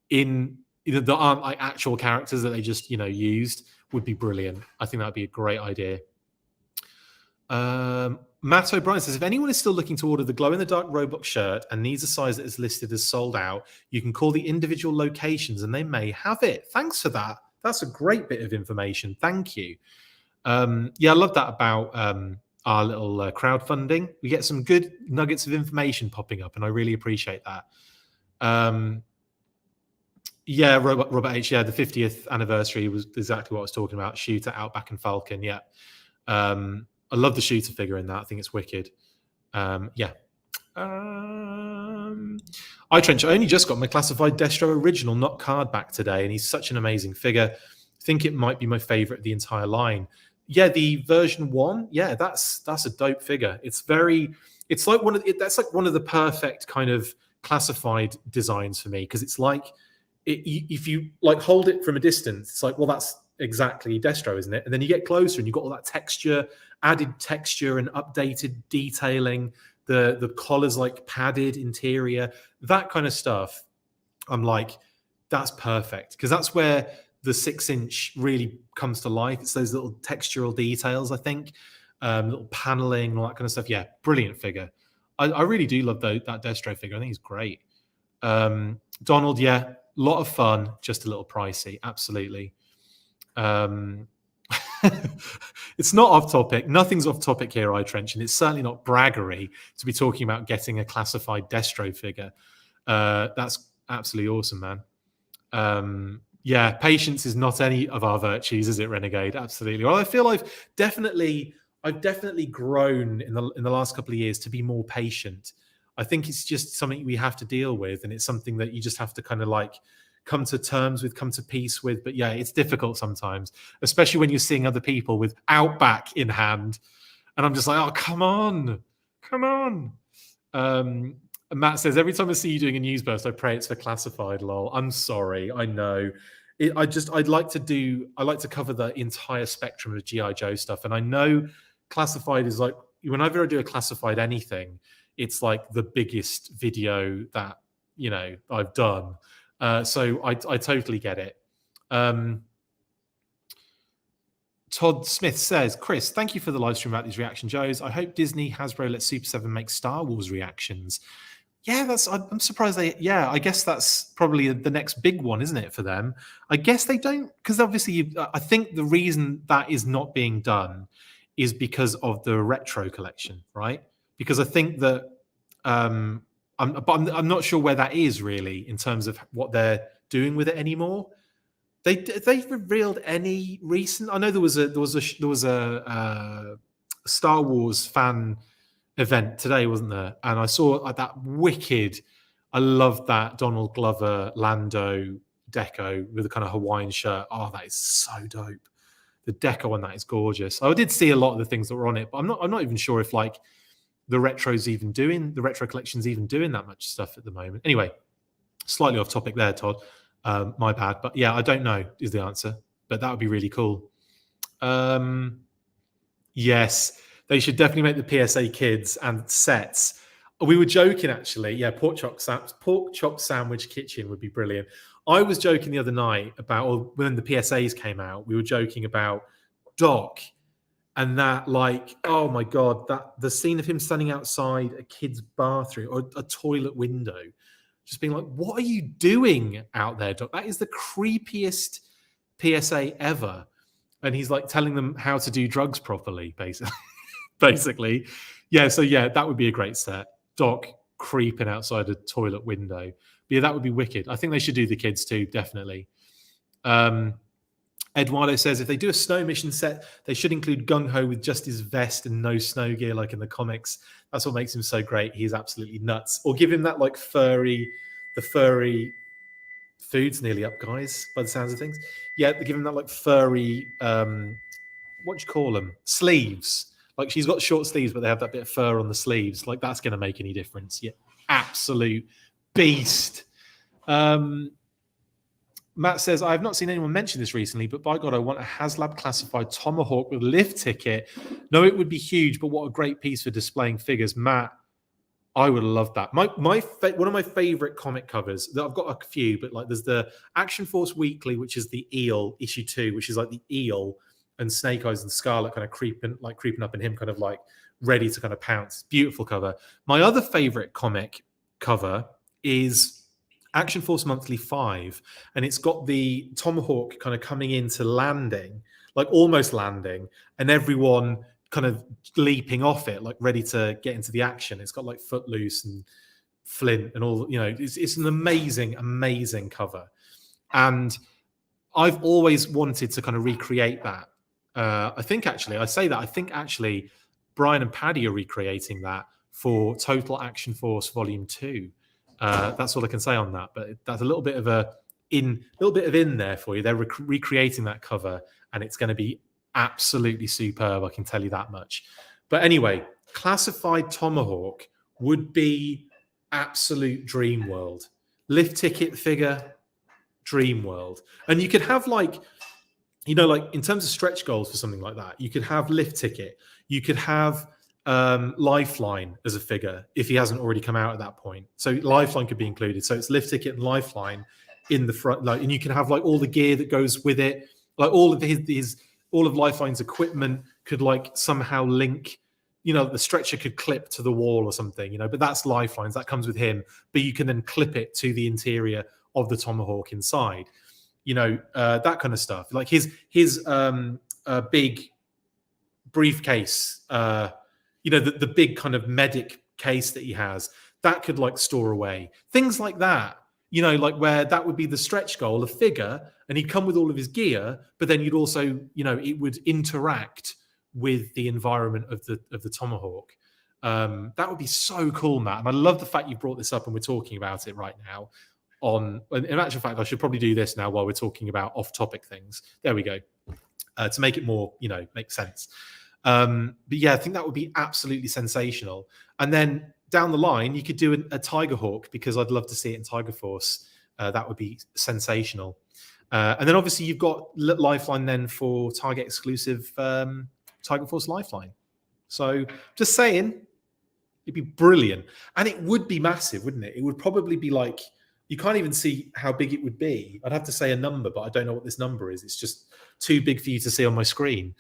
in that aren't like actual characters that they just used would be brilliant. I think that'd be a great idea. Matt O'Brien says, if anyone is still looking to order the glow-in-the-dark Roblox shirt and needs a size that is listed as sold out, you can call the individual locations and they may have it. Thanks for that. That's a great bit of information. Thank you. Yeah, I love that about our little crowdfunding. We get some good nuggets of information popping up, and I really appreciate that. Yeah, Robert H. Yeah, the 50th anniversary was exactly what I was talking about. Shooter, Outback, and Falcon. Yeah. I love the shooter figure in that. I think it's wicked. Yeah. iTrench, I only just got my classified Destro original, not card back today, and he's such an amazing figure. I think it might be my favorite of the entire line. Yeah, the version 1. Yeah, that's a dope figure. It's like that's like one of the perfect kind of classified designs for me, because it's like if you like hold it from a distance, it's like, well, that's exactly Destro, isn't it? And then you get closer and you've got all that texture, added texture and updated detailing, the collar's like padded interior, that kind of stuff. I'm like, that's perfect, because that's where the 6-inch really comes to life. It's those little textural details, I think, little paneling, all that kind of stuff. Yeah, brilliant figure. I really do love that Destro figure. I think he's great. Donald, yeah, a lot of fun, just a little pricey. Absolutely. It's not off topic. Nothing's off topic here, iTrench, and it's certainly not braggery to be talking about getting a classified Destro figure. That's absolutely awesome, man. Yeah, patience is not any of our virtues, is it, Renegade? Absolutely. Well, I feel I've definitely grown in the last couple of years to be more patient. I think it's just something we have to deal with, and it's something that you just have to kind of like come to terms with, come to peace with. But yeah, it's difficult sometimes, especially when you're seeing other people with Outback in hand, and I'm just like, oh, come on. And Matt says, every time I see you doing a news burst, I pray it's for classified. Lol. I'm sorry. I know. I'd like to cover the entire spectrum of G.I. Joe stuff, and I know classified is like, whenever I do a classified anything, it's like the biggest video that I've done. So I totally get it. Todd Smith says, Chris, thank you for the live stream about these reaction Joes. I hope Disney, Hasbro let Super 7 make Star Wars reactions. Yeah, I'm surprised I guess that's probably the next big one, isn't it, for them? I guess they don't, because obviously I think the reason that is not being done is because of the retro collection, right? Because I think that I'm not sure where that is really in terms of what they're doing with it anymore. They revealed any recent? I know there was a Star Wars fan event today, wasn't there? And I saw that wicked. I love that Donald Glover Lando deco with a kind of Hawaiian shirt. Oh, that is so dope. The deco on that is gorgeous. I did see a lot of the things that were on it, but I'm not even sure if like the retro collection's even doing that much stuff at the moment. Anyway, slightly off topic there, Todd. My bad. But yeah, I don't know is the answer, but that would be really cool. Yes, they should definitely make the PSA kids and sets. We were joking, actually. Yeah, pork chop sandwich kitchen would be brilliant. I was joking the other night about, or when the PSAs came out, we were joking about Doc and that, like, oh my God, that the scene of him standing outside a kid's bathroom or a toilet window, just being like, what are you doing out there, Doc? That is the creepiest PSA ever. And he's like telling them how to do drugs properly, basically. Yeah, so yeah, that would be a great set. Doc creeping outside a toilet window. But yeah, that would be wicked. I think they should do the kids too, definitely. Eduardo says, if they do a snow mission set, they should include Gung-Ho with just his vest and no snow gear like in the comics. That's what makes him so great. He's absolutely nuts. Or give him that like furry food's nearly up, guys, by the sounds of things. Yeah, give him that like furry, what do you call them? Sleeves. Like she's got short sleeves, but they have that bit of fur on the sleeves. Like that's going to make any difference. Yeah, absolute beast. Matt says, I have not seen anyone mention this recently, but by God, I want a HazLab classified Tomahawk with lift ticket. No, it would be huge, but what a great piece for displaying figures. Matt, I would love that. One of my favorite comic covers that I've got a few, but like there's the Action Force Weekly, which is the Eel issue 2, which is like the Eel and Snake Eyes and Scarlet kind of creeping up, and him kind of like ready to kind of pounce. Beautiful cover. My other favorite comic cover is Action Force Monthly 5, and it's got the Tomahawk kind of coming into landing, like almost landing, and everyone kind of leaping off it, like ready to get into the action. It's got like Footloose and Flint and all, you know, it's an amazing, amazing cover. And I've always wanted to kind of recreate that. I think actually Brian and Paddy are recreating that for Total Action Force Volume 2. That's all I can say on that, but that's a little bit of in there for you. They're recreating that cover, and it's going to be absolutely superb. I can tell you that much. But anyway, classified Tomahawk would be absolute dream world. Lift ticket figure, dream world. And you could have like, you know, like in terms of stretch goals for something like that, you could have lift ticket. You could have Lifeline as a figure if he hasn't already come out at that point. So Lifeline could be included. So it's lift ticket and Lifeline in the front, like, and you can have like all the gear that goes with it, like all of Lifeline's equipment could like somehow link, you know, the stretcher could clip to the wall or something, you know, but that's Lifelines, that comes with him, but you can then clip it to the interior of the Tomahawk inside, you know, that kind of stuff. Like his big briefcase, you know, the big kind of medic case that he has, that could like store away. Things like that, you know, like where that would be the stretch goal, a figure, and he'd come with all of his gear, but then you'd also, you know, it would interact with the environment of the Tomahawk. That would be so cool, Matt. And I love the fact you brought this up and we're talking about it right now. In actual fact, I should probably do this now while we're talking about off-topic things. There we go. To make it more, you know, make sense. But yeah, I think that would be absolutely sensational. And then down the line, you could do a Tiger Hawk, because I'd love to see it in Tiger Force. That would be sensational. And then obviously you've got Lifeline then for Target exclusive Tiger Force Lifeline. So just saying, it'd be brilliant. And it would be massive, wouldn't it? It would probably be like, you can't even see how big it would be. I'd have to say a number, but I don't know what this number is. It's just too big for you to see on my screen.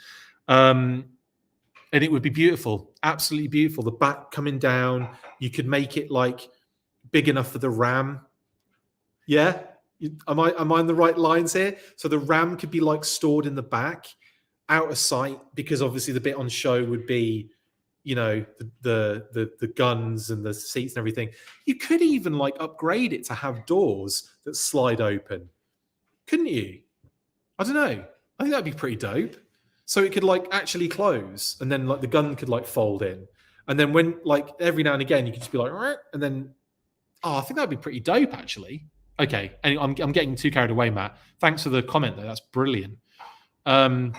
And it would be beautiful, absolutely beautiful. The back coming down, you could make it like big enough for the ram. Yeah, am I on the right lines here? So the ram could be like stored in the back, out of sight, because obviously the bit on show would be, you know, the guns and the seats and everything. You could even like upgrade it to have doors that slide open, couldn't you? I don't know. I think that'd be pretty dope. So it could like actually close, and then like the gun could like fold in, and then when like every now and again you could just be like, and then, oh, I think that'd be pretty dope actually. Okay, and I'm getting too carried away, Matt. Thanks for the comment though. That's brilliant. Adam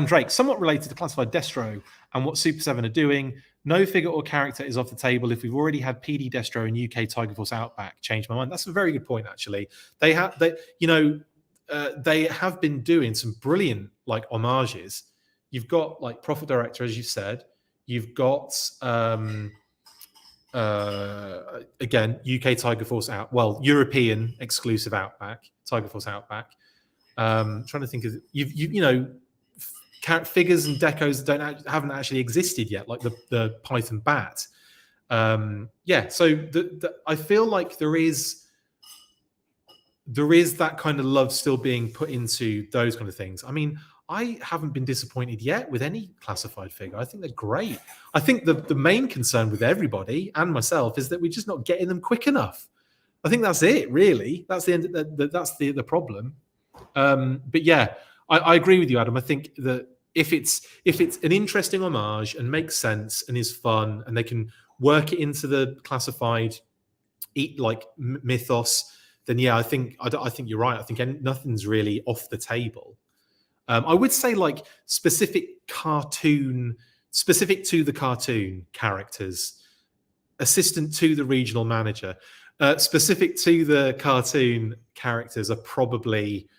Drake, somewhat related to classified Destro and what Super 7 are doing. No figure or character is off the table if we've already had PD Destro and UK Tiger Force Outback. Changed my mind. That's a very good point actually. They have been doing some brilliant like homages. You've got like Profit Director, as you said. You've got again UK Tiger Force European exclusive Outback, Tiger Force Outback. Trying to think of you know, figures and decos that haven't actually existed yet, like the Python Bat. Yeah, so I feel like there is that kind of love still being put into those kind of things. I mean, I haven't been disappointed yet with any classified figure. I think they're great. I think the main concern with everybody and myself is that we're just not getting them quick enough. I think that's it, really. That's the end. That's the problem. But yeah, I agree with you, Adam. I think that if it's an interesting homage and makes sense and is fun, and they can work it into the classified like mythos, then yeah, I think you're right. I think nothing's really off the table. I would say like specific to the cartoon characters, assistant to the regional manager, specific to the cartoon characters are probably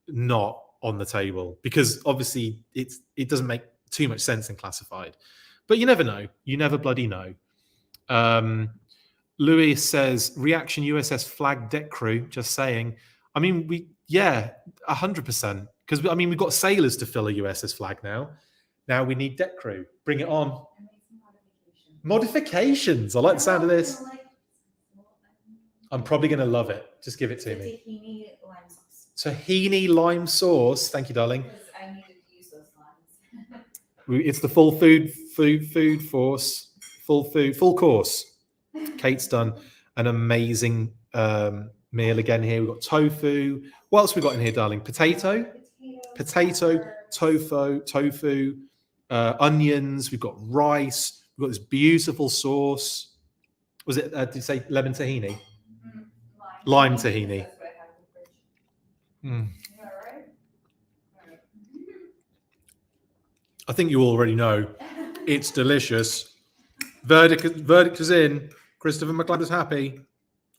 not on the table, because obviously it doesn't make too much sense in classified. But you never know. You never bloody know. Louis says reaction USS flag deck crew. Just saying. I mean, 100%. Because I mean, we've got sailors to fill a USS flag now. Now we need deck crew. Bring it on. Modifications. I like the sound of this. I'm probably going to love it. Just give it to me. Tahini lime sauce. Tahini lime sauce. Thank you, darling. Because I needed to use those limes. It's the full food force, full course. Kate's done an amazing meal again here. We've got tofu. What else we got in here, darling? Potato, tofu, onions. We've got rice. We've got this beautiful sauce. Was it, did you say lemon tahini? Lime tahini. I think you already know. It's delicious. Verdict is in. Christopher McLeod is happy.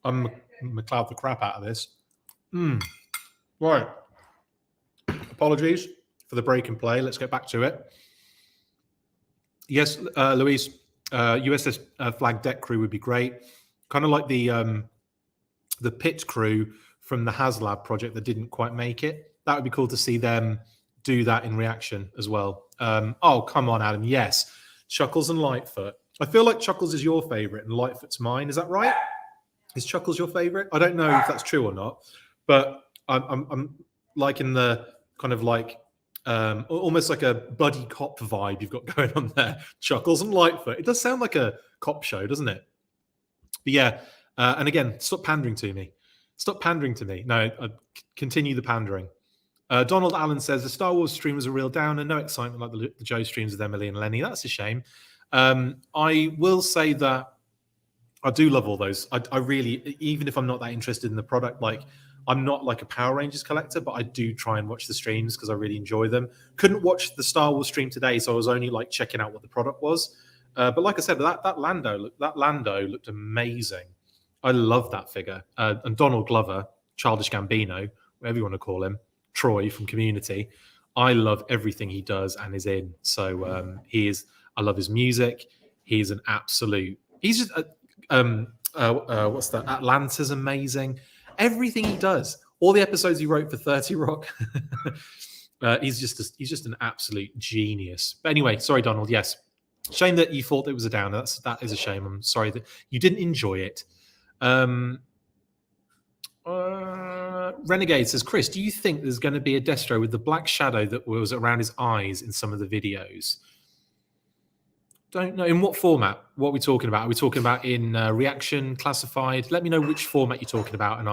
I'm McLeod the crap out of this. Right. Apologies for the break and play. Let's get back to it. Yes, Louise, USS flag deck crew would be great. Kind of like the pit crew from the HazLab project that didn't quite make it. That would be cool to see them do that in reaction as well. Oh, come on, Adam. Yes. Chuckles and Lightfoot. I feel like Chuckles is your favorite and Lightfoot's mine. Is that right? Is Chuckles your favorite? I don't know if that's true or not, but I'm liking the kind of like almost like a buddy cop vibe you've got going on there. Chuckles and Lightfoot. It does sound like a cop show, doesn't it? But yeah, and again, stop pandering to me. Stop pandering to me. No, continue the pandering. Donald Allen says the Star Wars stream was a real downer. No excitement like the Joe streams with Emily and Lenny. That's a shame. I will say that I do love all those. I really, even if I'm not that interested in the product, like I'm not like a Power Rangers collector, but I do try and watch the streams because I really enjoy them. Couldn't watch the Star Wars stream today, so I was only like checking out what the product was. But like I said, that Lando looked amazing. I love that figure. And Donald Glover, Childish Gambino, whatever you want to call him, Troy from Community. I love everything he does and is in. So he is. I love his music. He's an absolute. He's just. What's that? Atlanta's amazing. Everything he does. All the episodes he wrote for 30 Rock. He's just an absolute genius. But anyway, sorry, Donald. Yes, shame that you thought it was a downer. That is a shame. I'm sorry that you didn't enjoy it. Renegade says, Chris, do you think there's going to be a Destro with the black shadow that was around his eyes in some of the videos? Don't know. In what format? What are we talking about? Are we talking about in reaction, classified? Let me know which format you're talking about, and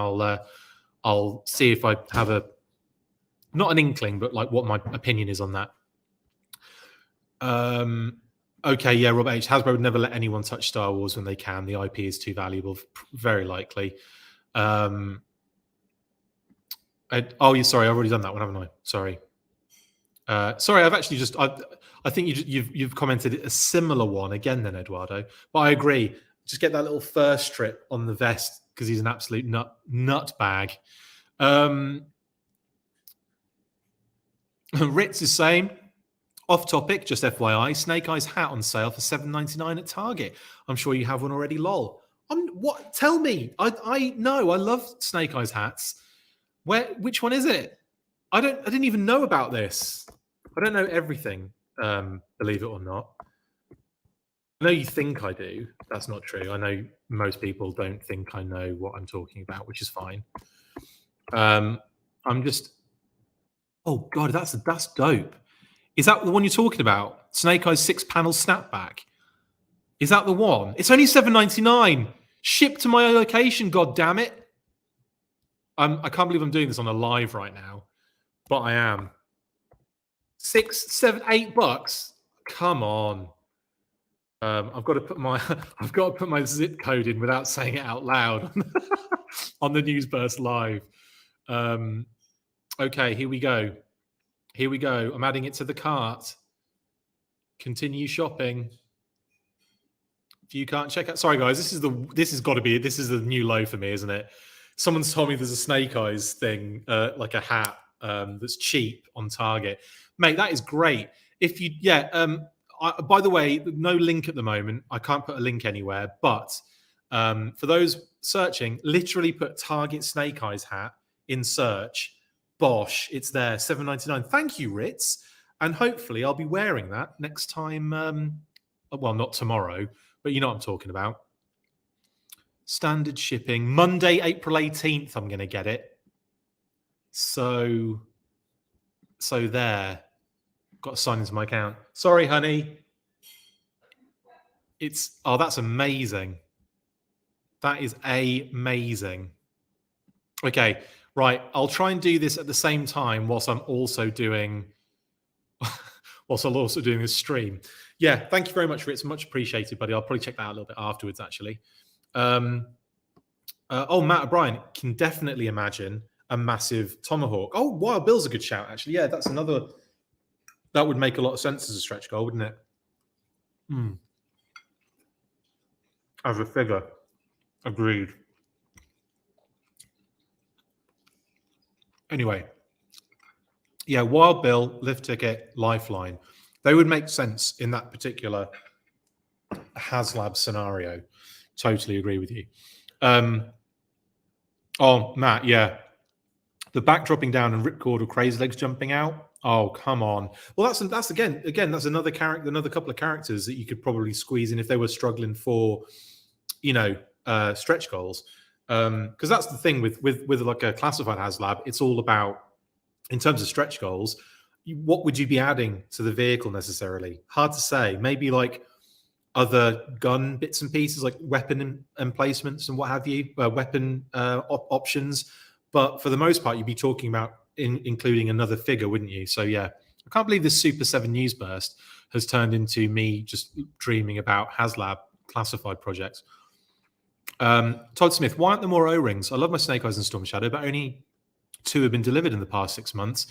I'll see if I have not an inkling, but like what my opinion is on that. Okay, yeah, Robert H. Hasbro would never let anyone touch Star Wars when they can. The IP is too valuable, very likely. Oh, yeah, sorry, I've already done that one, haven't I? Sorry. Sorry, I've actually just. I think you've commented a similar one again, then Eduardo. But I agree. Just get that little fur strip on the vest because he's an absolute nut bag. Ritz is saying, off topic, just FYI, Snake Eyes hat on sale for $7.99 at Target. I'm sure you have one already. Lol. What? Tell me. I know. I love Snake Eyes hats. Which one is it? I didn't even know about this. I don't know everything. Believe it or not. I know you think I do. That's not true. I know most people don't think I know what I'm talking about, which is fine. I'm just. Oh God, that's dope. Is that the one you're talking about? Snake Eyes 6-panel snapback. Is that the one? It's only $7.99. Shipped to my location. God damn it! I can't believe I'm doing this on a live right now, but I am. $6, $7, $8. Come on. I've got to put my zip code in without saying it out loud on the Newsburst live. Okay, here we go. Here we go. I'm adding it to the cart. Continue shopping. If you can't check out, sorry guys, this is the new low for me, isn't it? Someone's told me there's a Snake Eyes thing, like a hat that's cheap on Target. Mate, that is great. If you, by the way, no link at the moment. I can't put a link anywhere. But for those searching, literally put Target Snake Eyes hat in search. Bosh, it's there, $7.99. Thank you, Ritz. And hopefully I'll be wearing that next time. Well, not tomorrow, but you know what I'm talking about. Standard shipping. Monday, April 18th, I'm going to get it. So there. Got to sign into my account. Sorry, honey. That's amazing. That is amazing. Okay, right. I'll try and do this at the same time whilst I'm also doing this stream. Yeah, thank you very much, Ritz. Much appreciated, buddy. I'll probably check that out a little bit afterwards, actually. Matt O'Brien can definitely imagine a massive tomahawk. Oh, Wild Bill's a good shout, actually. Yeah, that's another. That would make a lot of sense as a stretch goal, wouldn't it? As a figure. Agreed. Anyway. Yeah, Wild Bill, lift ticket, lifeline. They would make sense in that particular HazLab scenario. Totally agree with you. Matt, yeah. The back dropping down and ripcord or crazy legs jumping out. Oh, come on. Well, that's again, that's another character, another couple of characters that you could probably squeeze in if they were struggling for, stretch goals. Because that's the thing with like a classified HazLab, it's all about, in terms of stretch goals, what would you be adding to the vehicle necessarily? Hard to say. Maybe like other gun bits and pieces, like weapon emplacements and what have you, weapon options. But for the most part, you'd be talking about including another figure, wouldn't you? So yeah, I can't believe this Super7 news burst has turned into me just dreaming about HazLab classified projects. Todd Smith, why aren't there more O-rings? I love my Snake Eyes and Storm Shadow, but only 2 have been delivered in the past 6 months.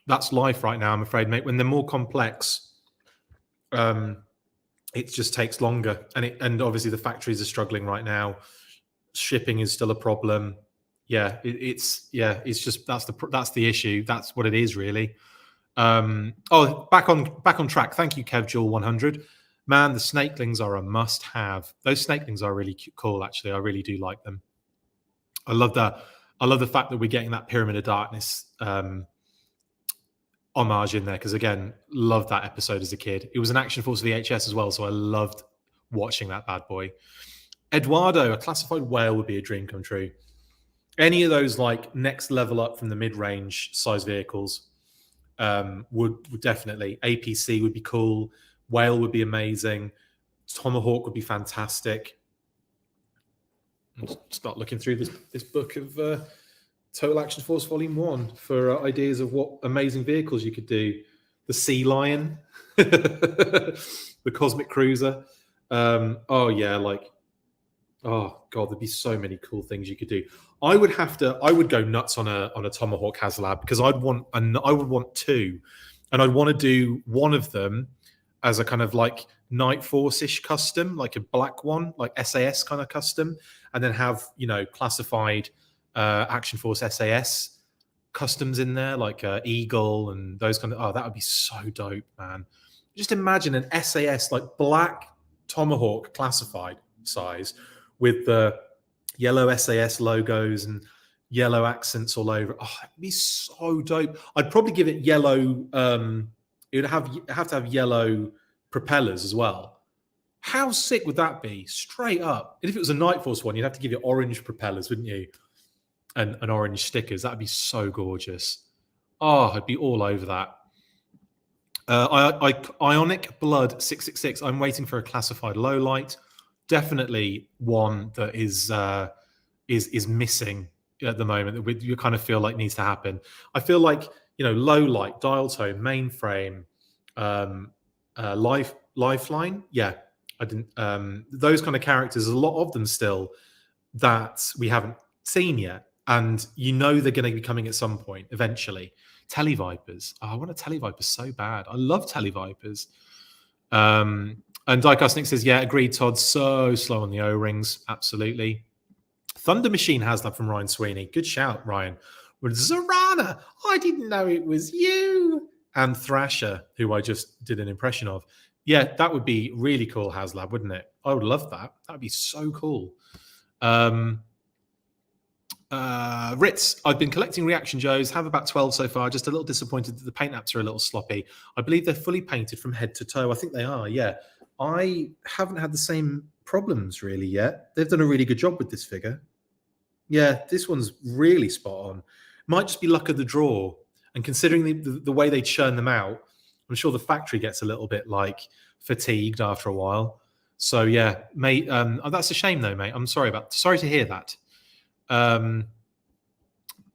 That's life right now, I'm afraid, mate. When they're more complex, it just takes longer, and obviously the factories are struggling right now. Shipping is still a problem. Yeah, it's just that's the issue. That's what it is, really. Back on track. Thank you, Kev Jewel 100. Man, the Snakelings are a must-have. Those Snakelings are really cool, actually. I really do like them. I love that. I love the fact that we're getting that Pyramid of Darkness homage in there, because again, loved that episode as a kid. It was an Action Force VHS as well, so I loved watching that bad boy. Eduardo, a classified whale would be a dream come true. Any of those like next level up from the mid-range size vehicles would definitely. APC would be cool. Whale would be amazing. Tomahawk would be fantastic. I'll start looking through this book of Total Action Force Volume 1 for ideas of what amazing vehicles you could do. The Sea Lion, the Cosmic Cruiser. Oh God, there'd be so many cool things you could do. I would go nuts on a Tomahawk HazLab, because I would want 2, and I'd want to do one of them as a kind of like Night Force-ish custom, like a black one, like SAS kind of custom, and then have, classified Action Force SAS customs in there, like Eagle and those kind of. Oh, that would be so dope, man. Just imagine an SAS, like black Tomahawk classified size with the yellow SAS logos and yellow accents all over. Oh, it'd be so dope. I'd probably give it yellow. It would have to have yellow propellers as well. How sick would that be? Straight up. And if it was a Night Force one, you'd have to give it orange propellers, wouldn't you? And orange stickers. That'd be so gorgeous. Oh, I'd be all over that. Ionic Blood 666. I'm waiting for a classified low light. Definitely one that is missing at the moment, that you kind of feel like needs to happen. I feel like, low light, dial tone, mainframe, lifeline. Yeah, I didn't. Those kind of characters, a lot of them still that we haven't seen yet, and they're going to be coming at some point eventually. Televipers. Oh, I want a Televiper so bad. I love Televipers. And Diecast Nick says, yeah, agreed, Todd. So slow on the O-rings. Absolutely. Thunder Machine HazLab from Ryan Sweeney. Good shout, Ryan. With Zorana. I didn't know it was you. and Thrasher, who I just did an impression of. Yeah, that would be really cool, HazLab, wouldn't it? I would love that. That'd be so cool. Ritz, I've been collecting reaction Joes, have about 12 so far. Just a little disappointed that the paint apps are a little sloppy. I believe they're fully painted from head to toe. I think they are, yeah. I haven't had the same problems really yet. They've done a really good job with this figure. Yeah, this one's really spot on. Might just be luck of the draw. And considering the way they churn them out, I'm sure the factory gets a little bit like fatigued after a while. So yeah, mate, that's a shame though, mate. I'm sorry to hear that.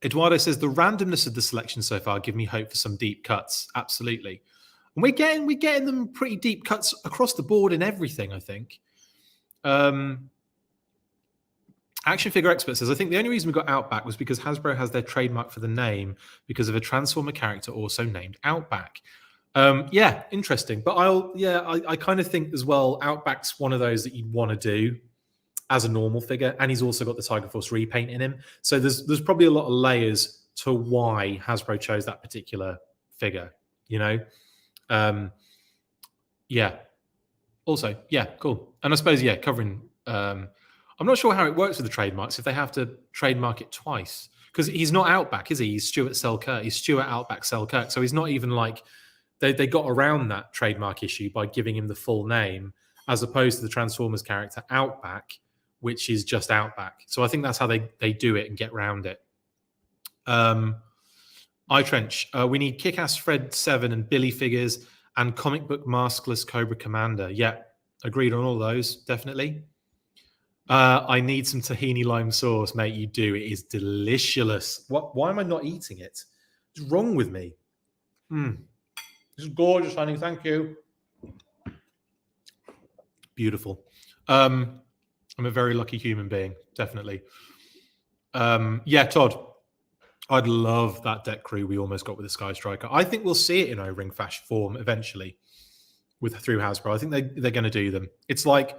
Eduardo says the randomness of the selection so far give me hope for some deep cuts. Absolutely. And we're getting them pretty deep cuts across the board in everything, I think. Action Figure Expert says, I think the only reason we got Outback was because Hasbro has their trademark for the name because of a Transformer character also named Outback. Yeah, interesting. But I kind of think as well, Outback's one of those that you'd want to do as a normal figure, and he's also got the Tiger Force repaint in him. So there's probably a lot of layers to why Hasbro chose that particular figure, you know? Yeah. Also, yeah, cool. And I suppose, yeah, covering... I'm not sure how it works with the trademarks, if they have to trademark it twice. Because he's not Outback, is he? He's Stuart Selkirk. He's Stuart Outback Selkirk. So he's not even like... They got around that trademark issue by giving him the full name, as opposed to the Transformers character Outback, which is just Outback. So I think that's how they do it and get around it. iTrench, we need Kick-Ass Fred 7 and Billy figures and comic book maskless Cobra Commander. Yeah, agreed on all those, definitely. I need some tahini lime sauce, mate. You do. It is delicious. Why am I not eating it? What's wrong with me? This is gorgeous, honey. Thank you. Beautiful. I'm a very lucky human being, definitely. Yeah, Todd, I'd love that deck crew we almost got with the Sky Striker. I think we'll see it in O-Ring Fash form eventually through Hasbro. I think they're going to do them. It's like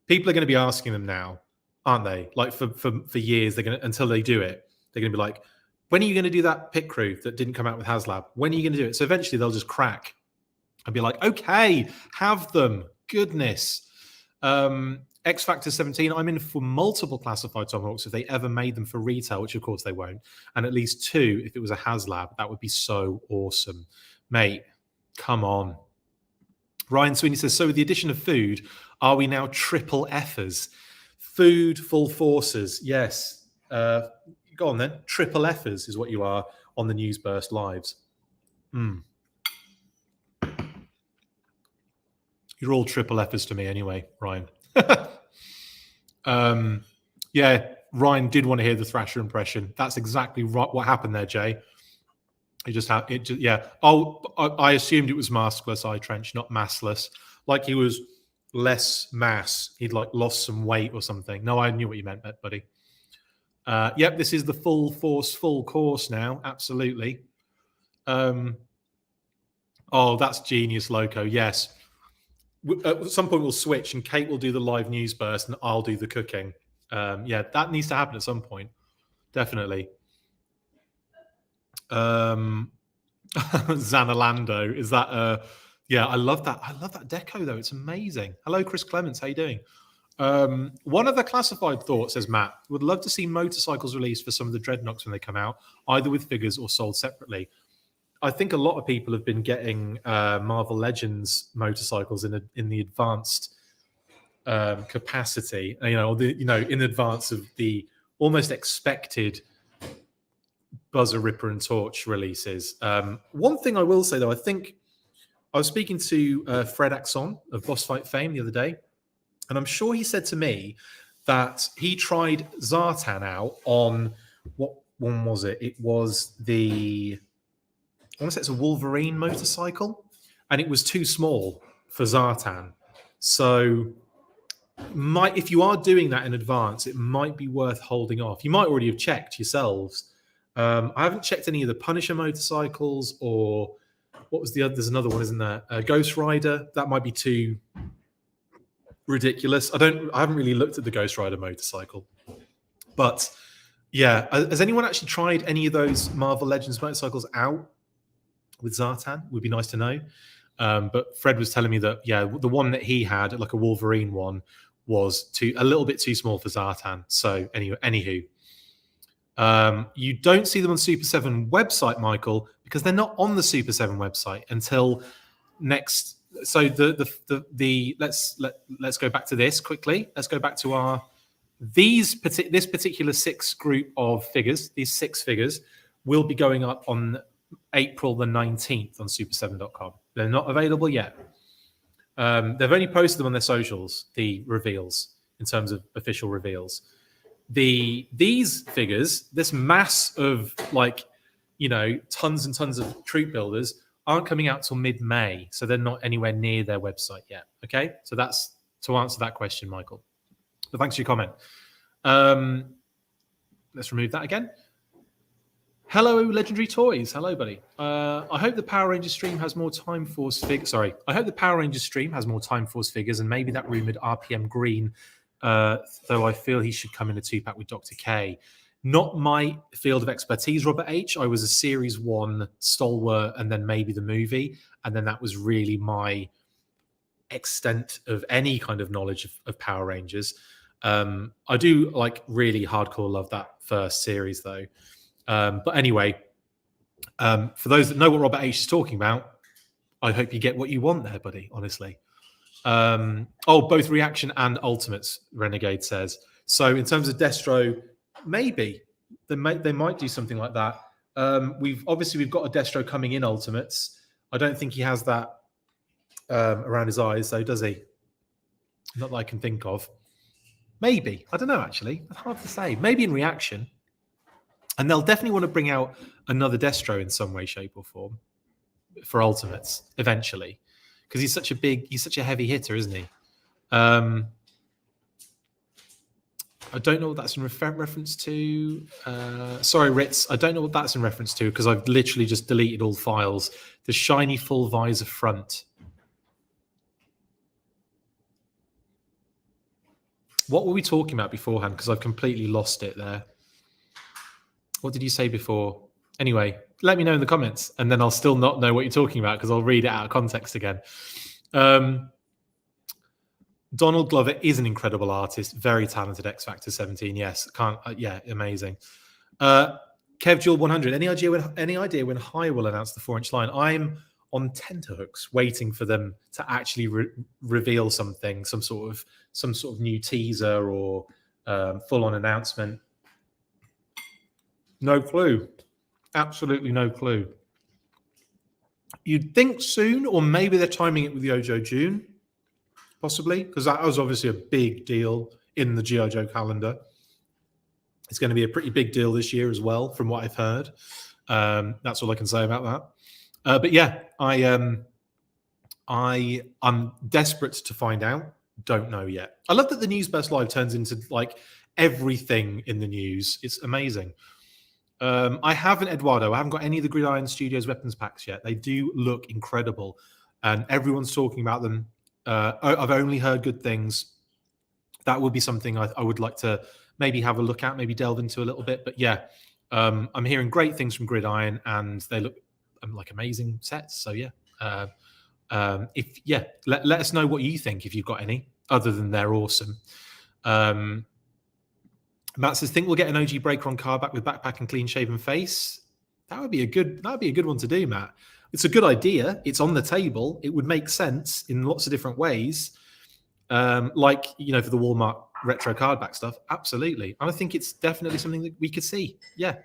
people are going to be asking them now, aren't they? Like for years, they're going to, until they do it, they're going to be like, when are you going to do that pit crew that didn't come out with HazLab? When are you going to do it? So eventually they'll just crack and be like, okay, have them. Goodness. X Factor 17, I'm in for multiple classified Tomahawks if they ever made them for retail, which of course they won't. And at least 2 if it was a HazLab. That would be so awesome. Mate, come on. Ryan Sweeney says, so with the addition of food, are we now triple Fers? Food, full forces. Yes. Go on then. Triple Fers is what you are on the Newsburst lives. You're all triple Fers to me anyway, Ryan. Yeah, Ryan did want to hear the Thrasher impression. That's exactly right. What happened there, Jay? It just happened. Yeah. Oh, I assumed it was maskless eye trench, not massless. Like he was less mass. He'd like lost some weight or something. No, I knew what you meant, buddy. Yep, this is the full force, full course now. Absolutely. Oh, that's genius, Loco. Yes. At some point we'll switch and Kate will do the live news burst and I'll do the cooking. Yeah, that needs to happen at some point. Definitely. Zanalando, is that yeah, I love that. I love that deco though. It's amazing. Hello, Chris Clements. How you doing? One of the classified thoughts, says Matt, would love to see motorcycles released for some of the Dreadnoks when they come out, either with figures or sold separately. I think a lot of people have been getting Marvel Legends motorcycles in the advanced capacity, in advance of the almost expected Buzzer, Ripper, and Torch releases. One thing I will say though, I think I was speaking to Fred Axon of Boss Fight fame the other day, and I'm sure he said to me that he tried Zartan out on what one was it? It was I want to say it's a Wolverine motorcycle, and it was too small for Zartan. So if you are doing that in advance, it might be worth holding off. You might already have checked yourselves. I haven't checked any of the Punisher motorcycles, or what was the other? There's another one, isn't there? Ghost Rider. That might be too ridiculous. I haven't really looked at the Ghost Rider motorcycle. But yeah, has anyone actually tried any of those Marvel Legends motorcycles out? with Zartan. Would be nice to know. But Fred was telling me that, yeah, the one that he had, like a Wolverine one, was a little bit too small for Zartan. So anywho, you don't see them on Super 7 website, Michael, because they're not on the Super 7 website until next. So let's go back to this quickly. Let's go back to this particular 6 group of figures. These 6 figures will be going up on April the 19th on super7.com. They're not available yet. They've only posted them on their socials, the reveals, in terms of official reveals. These figures, this mass of tons and tons of troop builders aren't coming out till mid-May, so they're not anywhere near their website yet. Okay, so that's to answer that question, Michael. But thanks for your comment. Let's remove that again. Hello, Legendary Toys. Hello, buddy. I hope the Power Rangers stream has more Time Force figures. Sorry, I hope the Power Rangers stream has more Time Force figures and maybe that rumored RPM Green. Though I feel he should come in a 2-pack with Dr. K. Not my field of expertise, Robert H. I was a Series 1 stalwart and then maybe the movie. And then that was really my extent of any kind of knowledge of Power Rangers. I do really hardcore love that first series though. But anyway, for those that know what Robert H is talking about, I hope you get what you want there, buddy, honestly. Both Reaction and Ultimates, Renegade says. So in terms of Destro, maybe they might do something like that. We've got a Destro coming in Ultimates. I don't think he has that around his eyes, though, does he? Not that I can think of. Maybe. I don't know, actually. It's hard to say. Maybe in Reaction. And they'll definitely want to bring out another Destro in some way, shape, or form for Ultimates eventually, because he's such a heavy hitter, isn't he? I don't know what that's in reference to. Sorry, Ritz. I don't know what that's in reference to because I've literally just deleted all files. The shiny full visor front. What were we talking about beforehand? Because I've completely lost it there. What did you say before? Anyway, let me know in the comments, and then I'll still not know what you're talking about because I'll read it out of context again. Donald Glover is an incredible artist, very talented. X Factor 17, yes, amazing. Kev Jewel 100. Any idea when High will announce the 4-inch line? I'm on tenterhooks, waiting for them to actually reveal something, some sort of new teaser or full-on announcement. No clue. Absolutely no clue. You'd think soon, or maybe they're timing it with the Ojo June, possibly, because that was obviously a big deal in the G.I. Joe calendar. It's going to be a pretty big deal this year as well, from what I've heard. That's all I can say about that. But yeah, I'm desperate to find out. Don't know yet. I love that the Newsburst Live turns into everything in the news. It's amazing. I haven't got any of the Gridiron Studios weapons packs yet. They do look incredible, and everyone's talking about them. I've only heard good things. That would be something I would like to maybe have a look at, maybe delve into a little bit. But yeah, I'm hearing great things from Gridiron, and they look like amazing sets. So yeah, let us know what you think if you've got any, other than they're awesome. Matt says, think we'll get an OG Breaker on car back with backpack and clean shaven face. That would be a good one to do, Matt. It's a good idea. It's on the table. It would make sense in lots of different ways. For the Walmart retro card back stuff. Absolutely. And I think it's definitely something that we could see. Yeah.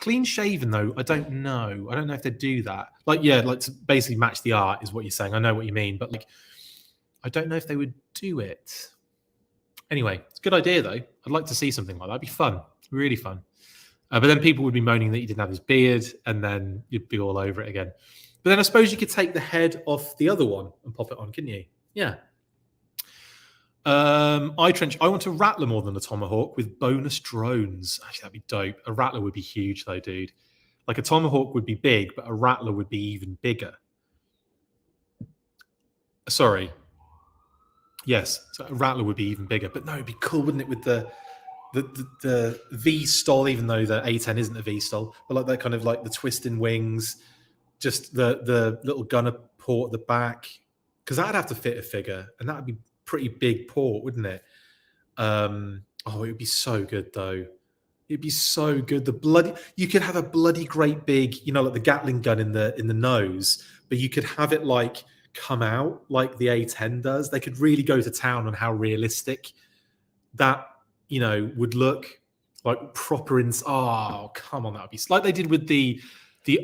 Clean shaven though, I don't know. I don't know if they do that. To basically match the art is what you're saying. I know what you mean, but I don't know if they would do it. Anyway, it's a good idea though. I'd like to see something like that. It'd be fun, really fun. But then people would be moaning that he didn't have his beard, and then you'd be all over it again. But then I suppose you could take the head off the other one and pop it on, couldn't you? Yeah. iTrench, I want a Rattler more than a Tomahawk with bonus drones. Actually, that'd be dope. A Rattler would be huge though, dude. Like a Tomahawk would be big, but a Rattler would be even bigger. Sorry. Yes, so a Rattler would be even bigger. But no, it'd be cool, wouldn't it, with the the V stole, even though the A10 isn't a V stole, but like that kind of like the twisting wings, just the little gunner port at the back, because that'd have to fit a figure, and that'd be pretty big port, wouldn't it? Oh, it would be so good though. It'd be so good. You could have a bloody great big, like the Gatling gun in the nose, but you could have it like come out like the A10 does. They could really go to town on how realistic that would look, like proper. Oh, come on, that would be like they did with the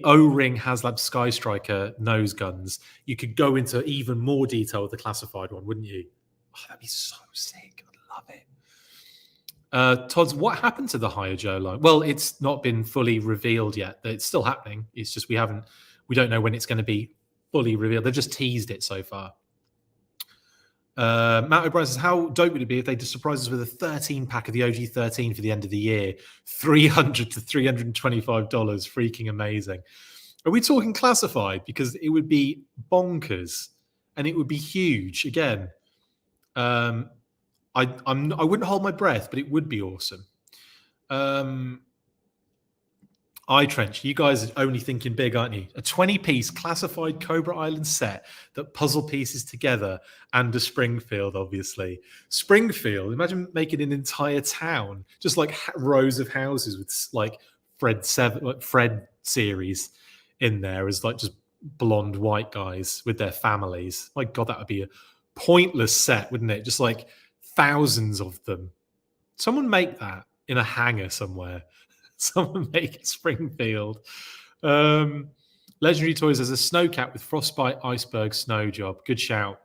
O-ring HazLab Sky Striker nose guns. You could go into even more detail with the classified one, wouldn't you? Oh, that'd be so sick. I'd love it. Todd's, what happened to the Higher Joe line? Well, it's not been fully revealed yet. It's still happening. It's just we don't know when it's going to be fully revealed. They've just teased it so far. Matt O'Brien says, how dope would it be if they just surprise us with a 13 pack of the OG 13 for the end of the year? $300 to $325. Freaking amazing. Are we talking classified? Because it would be bonkers and it would be huge. Again, I wouldn't hold my breath, but it would be awesome. iTrench, you guys are only thinking big, aren't you? A 20-piece classified Cobra Island set that puzzle pieces together, and a Springfield, obviously. Springfield, imagine making an entire town, just like rows of houses with like Fred series in there as like just blonde white guys with their families. My God, that would be a pointless set, wouldn't it? Just like thousands of them. Someone make that in a hangar somewhere. Someone make a Springfield. Legendary Toys has a snowcat with frostbite iceberg snow job. Good shout.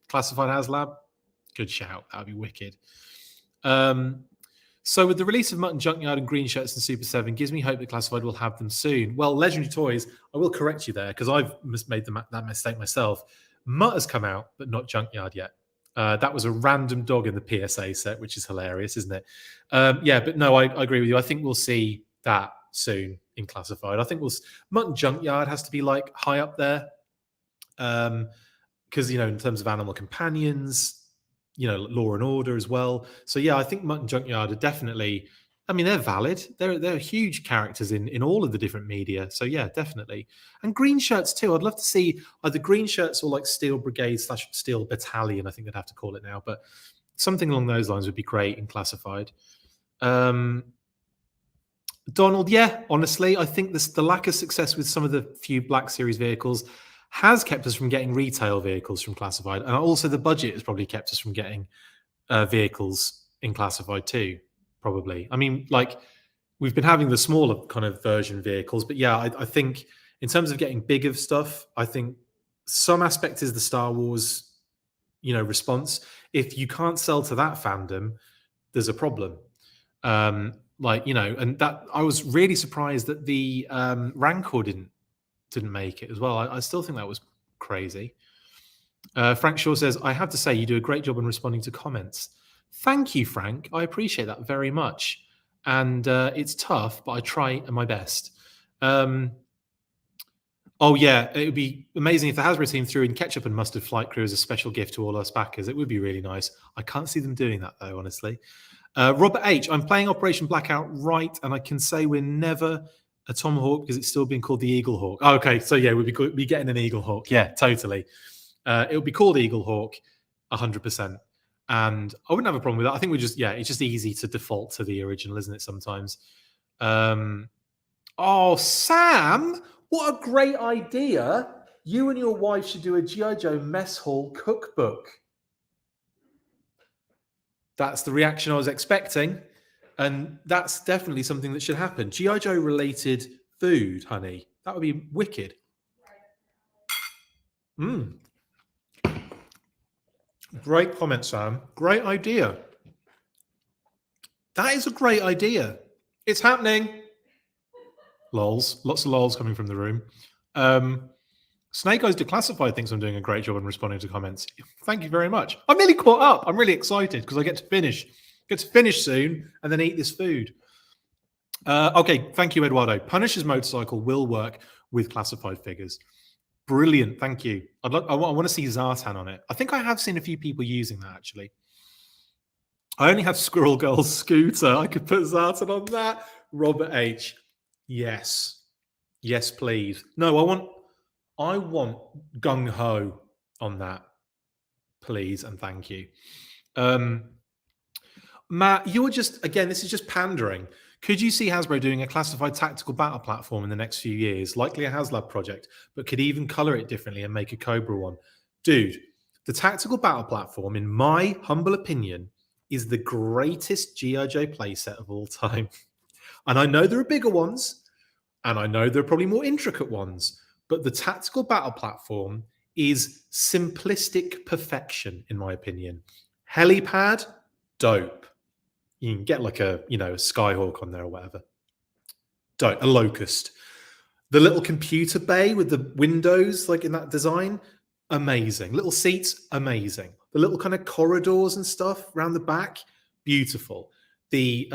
Classified HazLab? Good shout. That would be wicked. So with the release of Mutton Junkyard and Green Shirts and Super 7, gives me hope that Classified will have them soon. Well, Legendary Toys, I will correct you there because I've made that mistake myself. Mutt has come out, but not Junkyard yet. That was a random dog in the PSA set, which is hilarious, isn't it? Yeah, but no, I agree with you. I think we'll see that soon in Classified. I think Mutton Junkyard has to be like high up there. Because, in terms of animal companions, Law and Order as well. So yeah, I think Mutton Junkyard are definitely, they're valid. They're huge characters in all of the different media. So yeah, definitely. And Green Shirts too. I'd love to see either Green Shirts or like Steel Brigade / Steel Battalion, I think they'd have to call it now. But something along those lines would be great in Classified. Donald, yeah, honestly, I think the lack of success with some of the few Black Series vehicles has kept us from getting retail vehicles from Classified. And also the budget has probably kept us from getting vehicles in Classified too, probably. We've been having the smaller kind of version vehicles, but yeah, I think in terms of getting big of stuff, I think some aspect is the Star Wars, response. If you can't sell to that fandom, there's a problem. And that I was really surprised that the Rancor didn't make it as well. I still think that was crazy. Frank Shaw says, I have to say you do a great job in responding to comments. Thank you, Frank. I appreciate that very much. And it's tough, but I try my best. Oh yeah, it would be amazing if the Hasbro team threw in ketchup and mustard flight crew as a special gift to all us backers. It would be really nice. I can't see them doing that though, honestly. Robert H, I'm playing Operation Blackout right, and I can say we're never a Tomahawk because it's still being called the Eagle Hawk. Oh, okay, so yeah, we'd be getting an Eagle Hawk. Yeah, totally. It would be called Eagle Hawk, 100%. And I wouldn't have a problem with that. I think it's just easy to default to the original, isn't it, sometimes? Oh, Sam, what a great idea. You and your wife should do a G.I. Joe mess hall cookbook. That's the reaction I was expecting. And that's definitely something that should happen. G.I. Joe related food, honey. That would be wicked. Great comment, Sam. Great idea. That is a great idea. It's happening. Lols. Lots of lols coming from the room. Snake Eyes Declassified thinks I'm doing a great job in responding to comments. Thank you very much. I'm nearly caught up. I'm really excited because I get to finish. Soon and then eat this food. Okay, thank you, Eduardo. Punisher's motorcycle will work with classified figures. Brilliant, thank you. I want to see Zartan on it. I think I have seen a few people using that, actually. I only have Squirrel Girl scooter. I could put Zartan on that. Robert H. Yes. Yes, please. No, I want Gung Ho on that. Please and thank you. Matt, you're just, again, this is just pandering. Could you see Hasbro doing a classified tactical battle platform in the next few years? Likely a HazLab project, but could even color it differently and make a Cobra one. Dude, the tactical battle platform, in my humble opinion, is the greatest G.I. Joe playset of all time. And I know there are bigger ones, and I know there are probably more intricate ones, but the tactical battle platform is simplistic perfection, in my opinion. Helipad, dope. You can get like a, Skyhawk on there or whatever. Dope. A Locust. The little computer bay with the windows, like in that design, amazing. Little seats, amazing. The little kind of corridors and stuff around the back, beautiful. The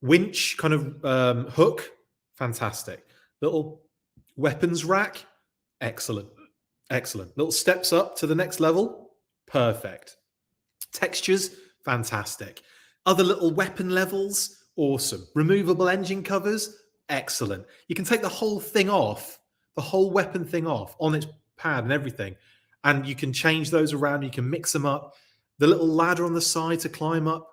winch kind of hook, fantastic. Little weapons rack, excellent. Excellent. Little steps up to the next level, perfect. Textures, fantastic. Other little weapon levels, awesome. Removable engine covers, excellent. You can take the whole thing off, the whole weapon thing off on its pad and everything, and you can change those around. You can mix them up. The little ladder on the side to climb up,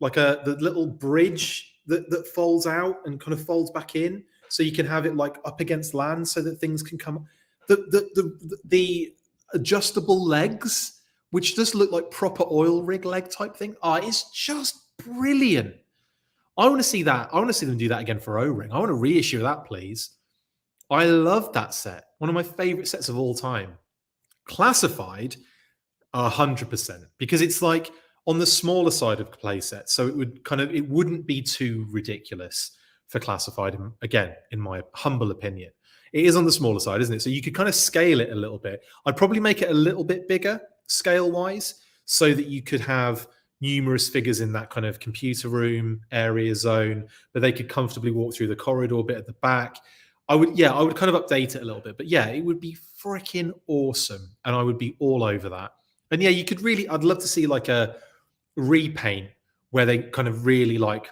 like the little bridge that folds out and kind of folds back in, so you can have it like up against land so that things can come. The adjustable legs, which just look like proper oil rig leg type thing. It's just brilliant. I want to see that. I want to see them do that again for O-Ring. I want to reissue that, please. I love that set. One of my favorite sets of all time. Classified, 100%, because it's like on the smaller side of play set. So it wouldn't be too ridiculous for classified, again, in my humble opinion. It is on the smaller side, isn't it? So you could kind of scale it a little bit. I'd probably make it a little bit bigger scale-wise so that you could have numerous figures in that kind of computer room area zone, but they could comfortably walk through the corridor bit at the back. I would kind of update it a little bit, but yeah, it would be freaking awesome. And I would be all over that. And yeah, I'd love to see like a repaint where they kind of really like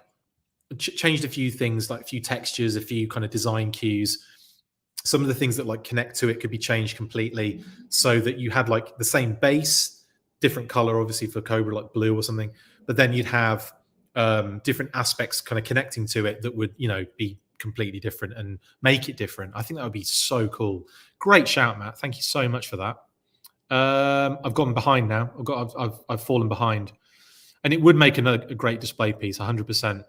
changed a few things, like a few textures, a few kind of design cues. Some of the things that like connect to it could be changed completely so that you had like the same base, different color, obviously for Cobra, like blue or something, but then you'd have different aspects kind of connecting to it that would, be completely different and make it different. I think that would be so cool. Great shout, Matt. Thank you so much for that. I've gotten behind now. I've fallen behind, and it would make a great display piece, 100%.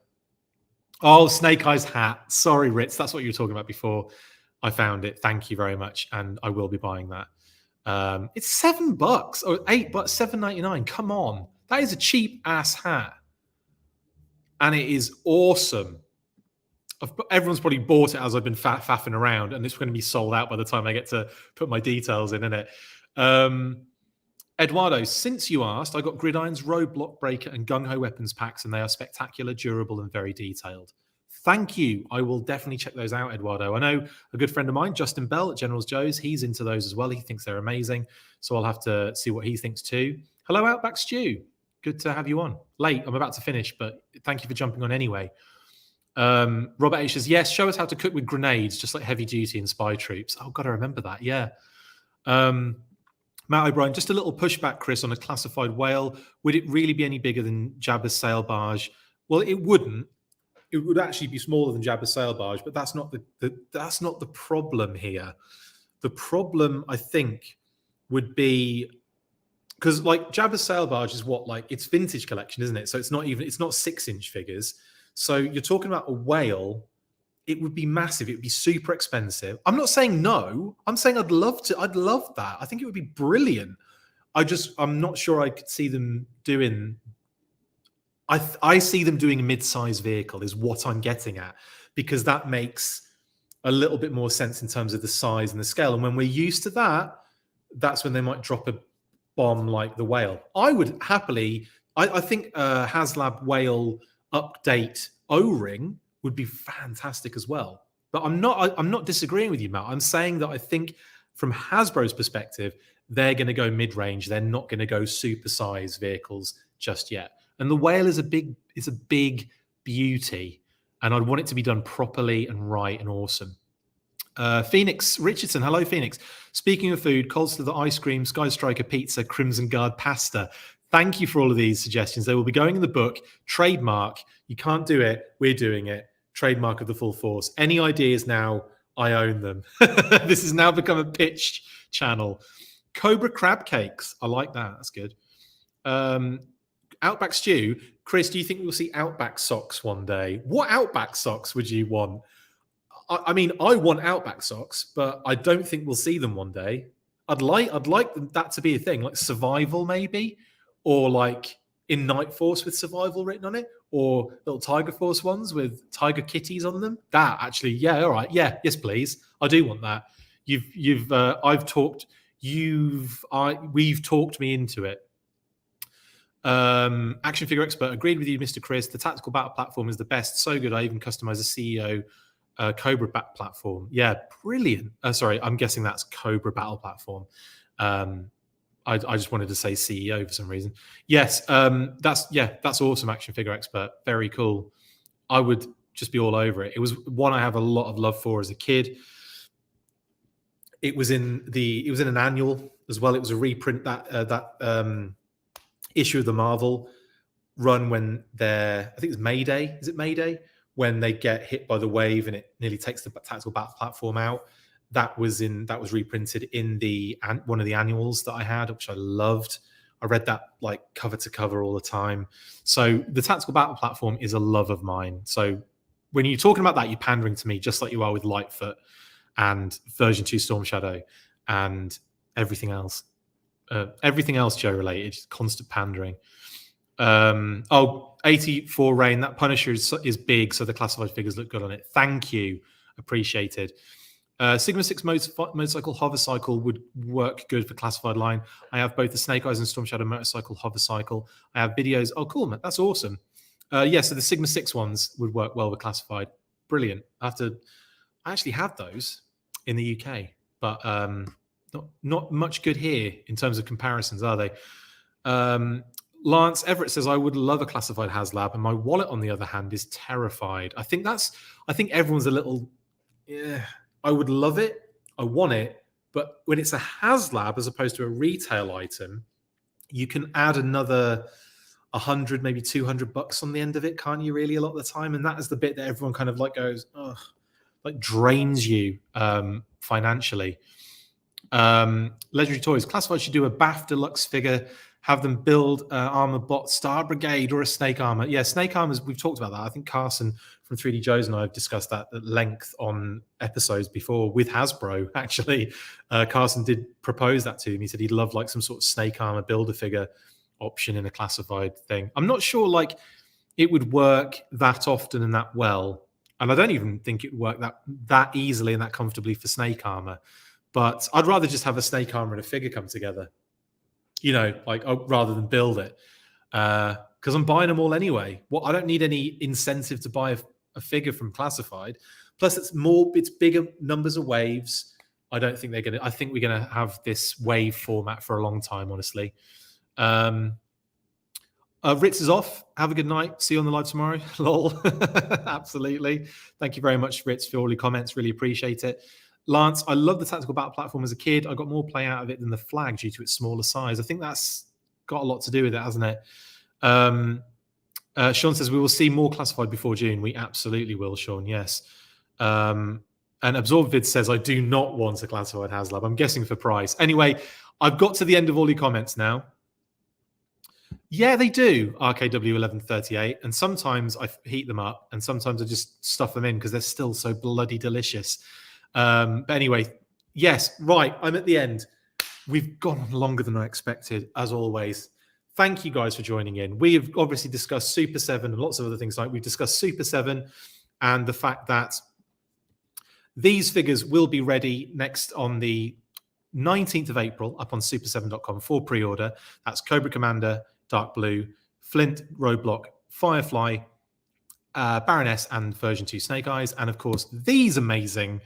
Oh, Snake Eyes hat. Sorry, Ritz. That's what you were talking about before. I found it. Thank you very much, and I will be buying that. It's $7 or $8, $7.99. Come on, that is a cheap ass hat, and it is awesome. Everyone's probably bought it as I've been faffing around, and it's going to be sold out by the time I get to put my details in it. Eduardo, since you asked, I got Gridiron's Roadblock Breaker and Gung Ho weapons packs, and they are spectacular, durable, and very detailed. Thank you. I will definitely check those out, Eduardo. I know a good friend of mine, Justin Bell at General's Joe's. He's into those as well. He thinks they're amazing. So I'll have to see what he thinks too. Hello, Outback Stew. Good to have you on. Late. I'm about to finish, but thank you for jumping on anyway. Robert H says, yes, show us how to cook with grenades, just like Heavy Duty and Spy Troops. Oh, God, I remember that. Yeah. Matt O'Brien, just a little pushback, Chris, on a classified whale. Would it really be any bigger than Jabba's sail barge? Well, it wouldn't. It would actually be smaller than Jabba's sail barge, but that's not the problem here. The problem, I think, would be because like Jabba's sail barge is what, like, it's vintage collection, isn't it? So it's not 6-inch figures. So you're talking about a whale. It would be massive. It would be super expensive. I'm not saying no. I'm saying I'd love that. I think it would be brilliant. I'm not sure I could see them doing. I see them doing a mid-size vehicle is what I'm getting at, because that makes a little bit more sense in terms of the size and the scale. And when we're used to that, that's when they might drop a bomb like the whale. I would happily. I think HazLab whale update O-ring would be fantastic as well. But I'm not disagreeing with you, Matt. I'm saying that I think from Hasbro's perspective, they're going to go mid-range. They're not going to go super size vehicles just yet. And the whale is a big beauty, and I'd want it to be done properly and right and awesome. Phoenix Richardson, hello Phoenix. Speaking of food, Coldstiller ice cream, Sky Striker pizza, Crimson Guard pasta. Thank you for all of these suggestions. They will be going in the book. Trademark. You can't do it. We're doing it. Trademark of the full force. Any ideas now? I own them. This has now become a pitched channel. Cobra crab cakes. I like that. That's good. Outback stew. Chris, do you think we'll see Outback socks one day? What Outback socks would you want? I mean, I want Outback socks, but I don't think we'll see them one day. I'd like that to be a thing, like survival maybe, or like in Night Force with survival written on it, or little Tiger Force ones with tiger kitties on them. That actually, yeah, all right, yeah, yes, please. I do want that. We've talked me into it. Action figure expert agreed with you, Mr. Chris. The tactical battle platform is the best. So good. I even customized a CEO Cobra Bat platform. Yeah, brilliant. Sorry, I'm guessing that's Cobra Battle Platform. I just wanted to say CEO for some reason. Yes, that's awesome. Action figure expert. Very cool. I would just be all over it. It was one I have a lot of love for as a kid. It was in an annual as well. It was a reprint that issue of the Marvel run when I think it's Mayday. Is it Mayday? When they get hit by the wave and it nearly takes the tactical battle platform out. That was reprinted in one of the annuals that I had, which I loved. I read that like cover to cover all the time. So the tactical battle platform is a love of mine. So when you're talking about that, you're pandering to me just like you are with Lightfoot and version 2 Storm Shadow and everything else. Everything else Joe related, constant pandering. 84 Rain, that Punisher is big, so the classified figures look good on it. Thank you, appreciated. Sigma 6 motorcycle hover cycle would work good for classified line. I have both the Snake Eyes and Storm Shadow motorcycle hover cycle. I have videos. Oh, cool, man, that's awesome. Yeah, so the Sigma 6 ones would work well with classified. Brilliant. I actually have those in the UK, but not much good here in terms of comparisons, are they? Lance Everett says, I would love a classified HazLab, and my wallet, on the other hand, is terrified. I think everyone's a little, yeah, I would love it. I want it. But when it's a HazLab as opposed to a retail item, you can add another 100, maybe $200 on the end of it, can't you, really, a lot of the time? And that is the bit that everyone kind of like goes, ugh, like drains you financially. Legendary Toys. Classified should do a BAF Deluxe figure, have them build Armor Bot Star Brigade or a Snake Armor. Yeah, Snake Armors, we've talked about that. I think Carson from 3D Joes and I have discussed that at length on episodes before with Hasbro, actually. Carson did propose that to him. He said he'd love like some sort of Snake Armor builder figure option in a classified thing. I'm not sure like it would work that often and that well. And I don't even think it would work that easily and that comfortably for Snake Armor. But I'd rather just have a Snake Armor and a figure come together. You know, like rather than build it, because I'm buying them all anyway. I don't need any incentive to buy a figure from classified. Plus, it's bigger numbers of waves. I don't think I think we're gonna have this wave format for a long time, honestly. Ritz is off. Have a good night. See you on the live tomorrow. Lol. Absolutely. Thank you very much, Ritz, for all your comments. Really appreciate it. Lance, I love the tactical battle platform as a kid. I got more play out of it than the flag due to its smaller size. I think that's got a lot to do with it, hasn't it? Sean says we will see more classified before June. We absolutely will, Sean. Yes. And AbsorbVid says I do not want a classified HazLab. I'm guessing for price. Anyway, I've got to the end of all your comments now. Yeah, they do, RKW1138. And sometimes I heat them up and sometimes I just stuff them in because they're still so bloody delicious. But anyway, yes, right. I'm at the end. We've gone on longer than I expected, as always. Thank you guys for joining in. We have obviously discussed Super 7 and lots of other things. Like we've discussed Super 7 and the fact that these figures will be ready next on the 19th of April up on super7.com for pre-order. That's Cobra Commander, Dark Blue, Flint, Roadblock, Firefly, Baroness, and version 2 Snake Eyes. And of course, these amazing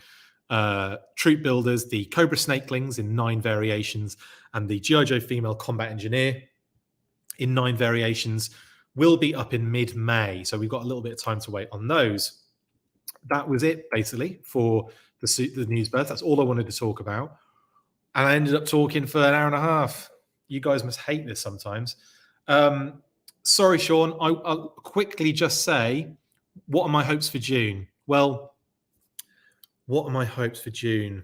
troop builders, the Cobra Snakelings in 9 variations, and the G.I. Joe Female Combat Engineer in 9 variations, will be up in mid-May. So we've got a little bit of time to wait on those. That was it, basically, for the news burst. That's all I wanted to talk about. And I ended up talking for an hour and a half. You guys must hate this sometimes. Sorry, Sean. I'll quickly just say, what are my hopes for June? Well, what are my hopes for June?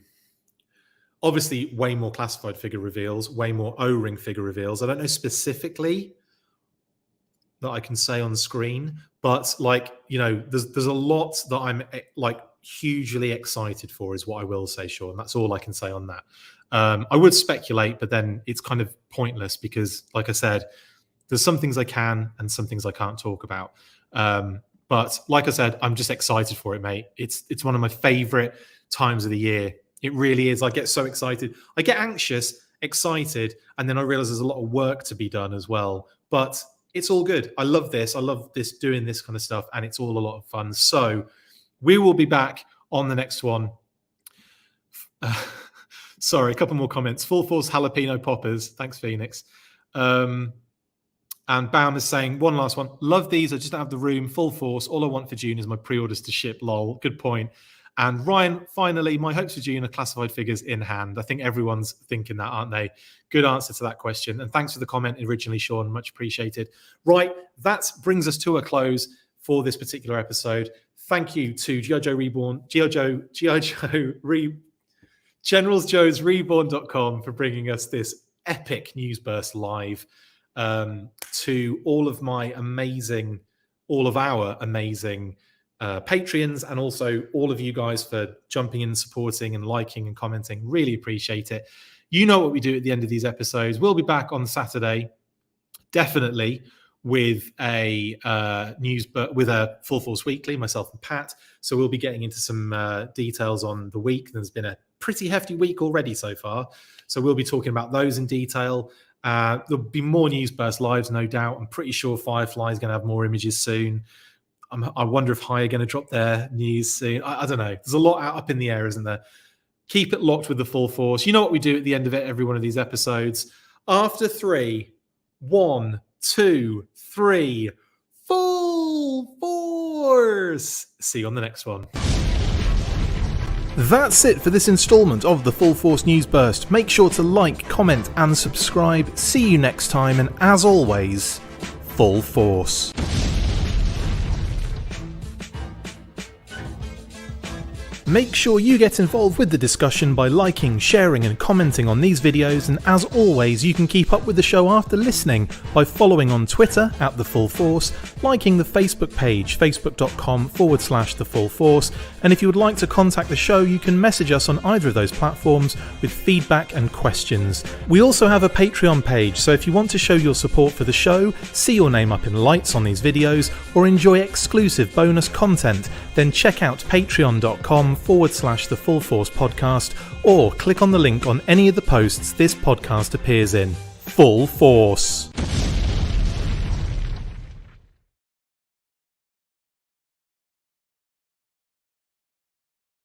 Obviously, way more classified figure reveals, way more O-ring figure reveals. I don't know specifically that I can say on screen, but there's a lot that I'm hugely excited for, is what I will say, Sean. That's all I can say on that. I would speculate, but then it's kind of pointless because, like I said, there's some things I can and some things I can't talk about. But like I said, I'm just excited for it, mate. It's one of my favorite times of the year. It really is. I get so excited. I get anxious, excited, and then I realize there's a lot of work to be done as well. But it's all good. I love this. I love doing this kind of stuff, and it's all a lot of fun. So we will be back on the next one. Sorry, a couple more comments. Full Force Jalapeno Poppers. Thanks, Phoenix. And Baum is saying, one last one. Love these. I just don't have the room. Full Force. All I want for June is my pre-orders to ship. Lol. Good point. And Ryan, finally, my hopes for June are classified figures in hand. I think everyone's thinking that, aren't they? Good answer to that question. And thanks for the comment originally, Sean. Much appreciated. Right, that brings us to a close for this particular episode. Thank you to G.I. Joe Reborn, Generals Joe's Reborn.com for bringing us this epic news burst live. To all of our amazing Patreons, and also all of you guys for jumping in, supporting and liking and commenting. Really appreciate it. You know what we do at the end of these episodes. We'll be back on Saturday, definitely, with a with a Full Force Weekly, myself and Pat. So we'll be getting into some details on the week. There's been a pretty hefty week already so far. So we'll be talking about those in detail. There'll be more news burst lives, no doubt. I'm pretty sure Firefly is going to have more images soon. I wonder if High are going to drop their news soon. I don't know. There's a lot up in the air, isn't there? Keep it locked with the Full Force. You know what we do at the end of it, every one of these episodes. After 3, 1, 2, 3, Full Force. See you on the next one. That's it for this installment of the Full Force News Burst. Make sure to like, comment and subscribe. See you next time, and as always, Full Force. Make sure you get involved with the discussion by liking, sharing and commenting on these videos, and as always you can keep up with the show after listening by following on Twitter at The Full Force, liking the Facebook page facebook.com/The Full Force, and if you would like to contact the show you can message us on either of those platforms with feedback and questions. We also have a Patreon page, so if you want to show your support for the show, see your name up in lights on these videos, or enjoy exclusive bonus content, then check out patreon.com/The Full Force Podcast, or click on the link on any of the posts this podcast appears in. Full Force.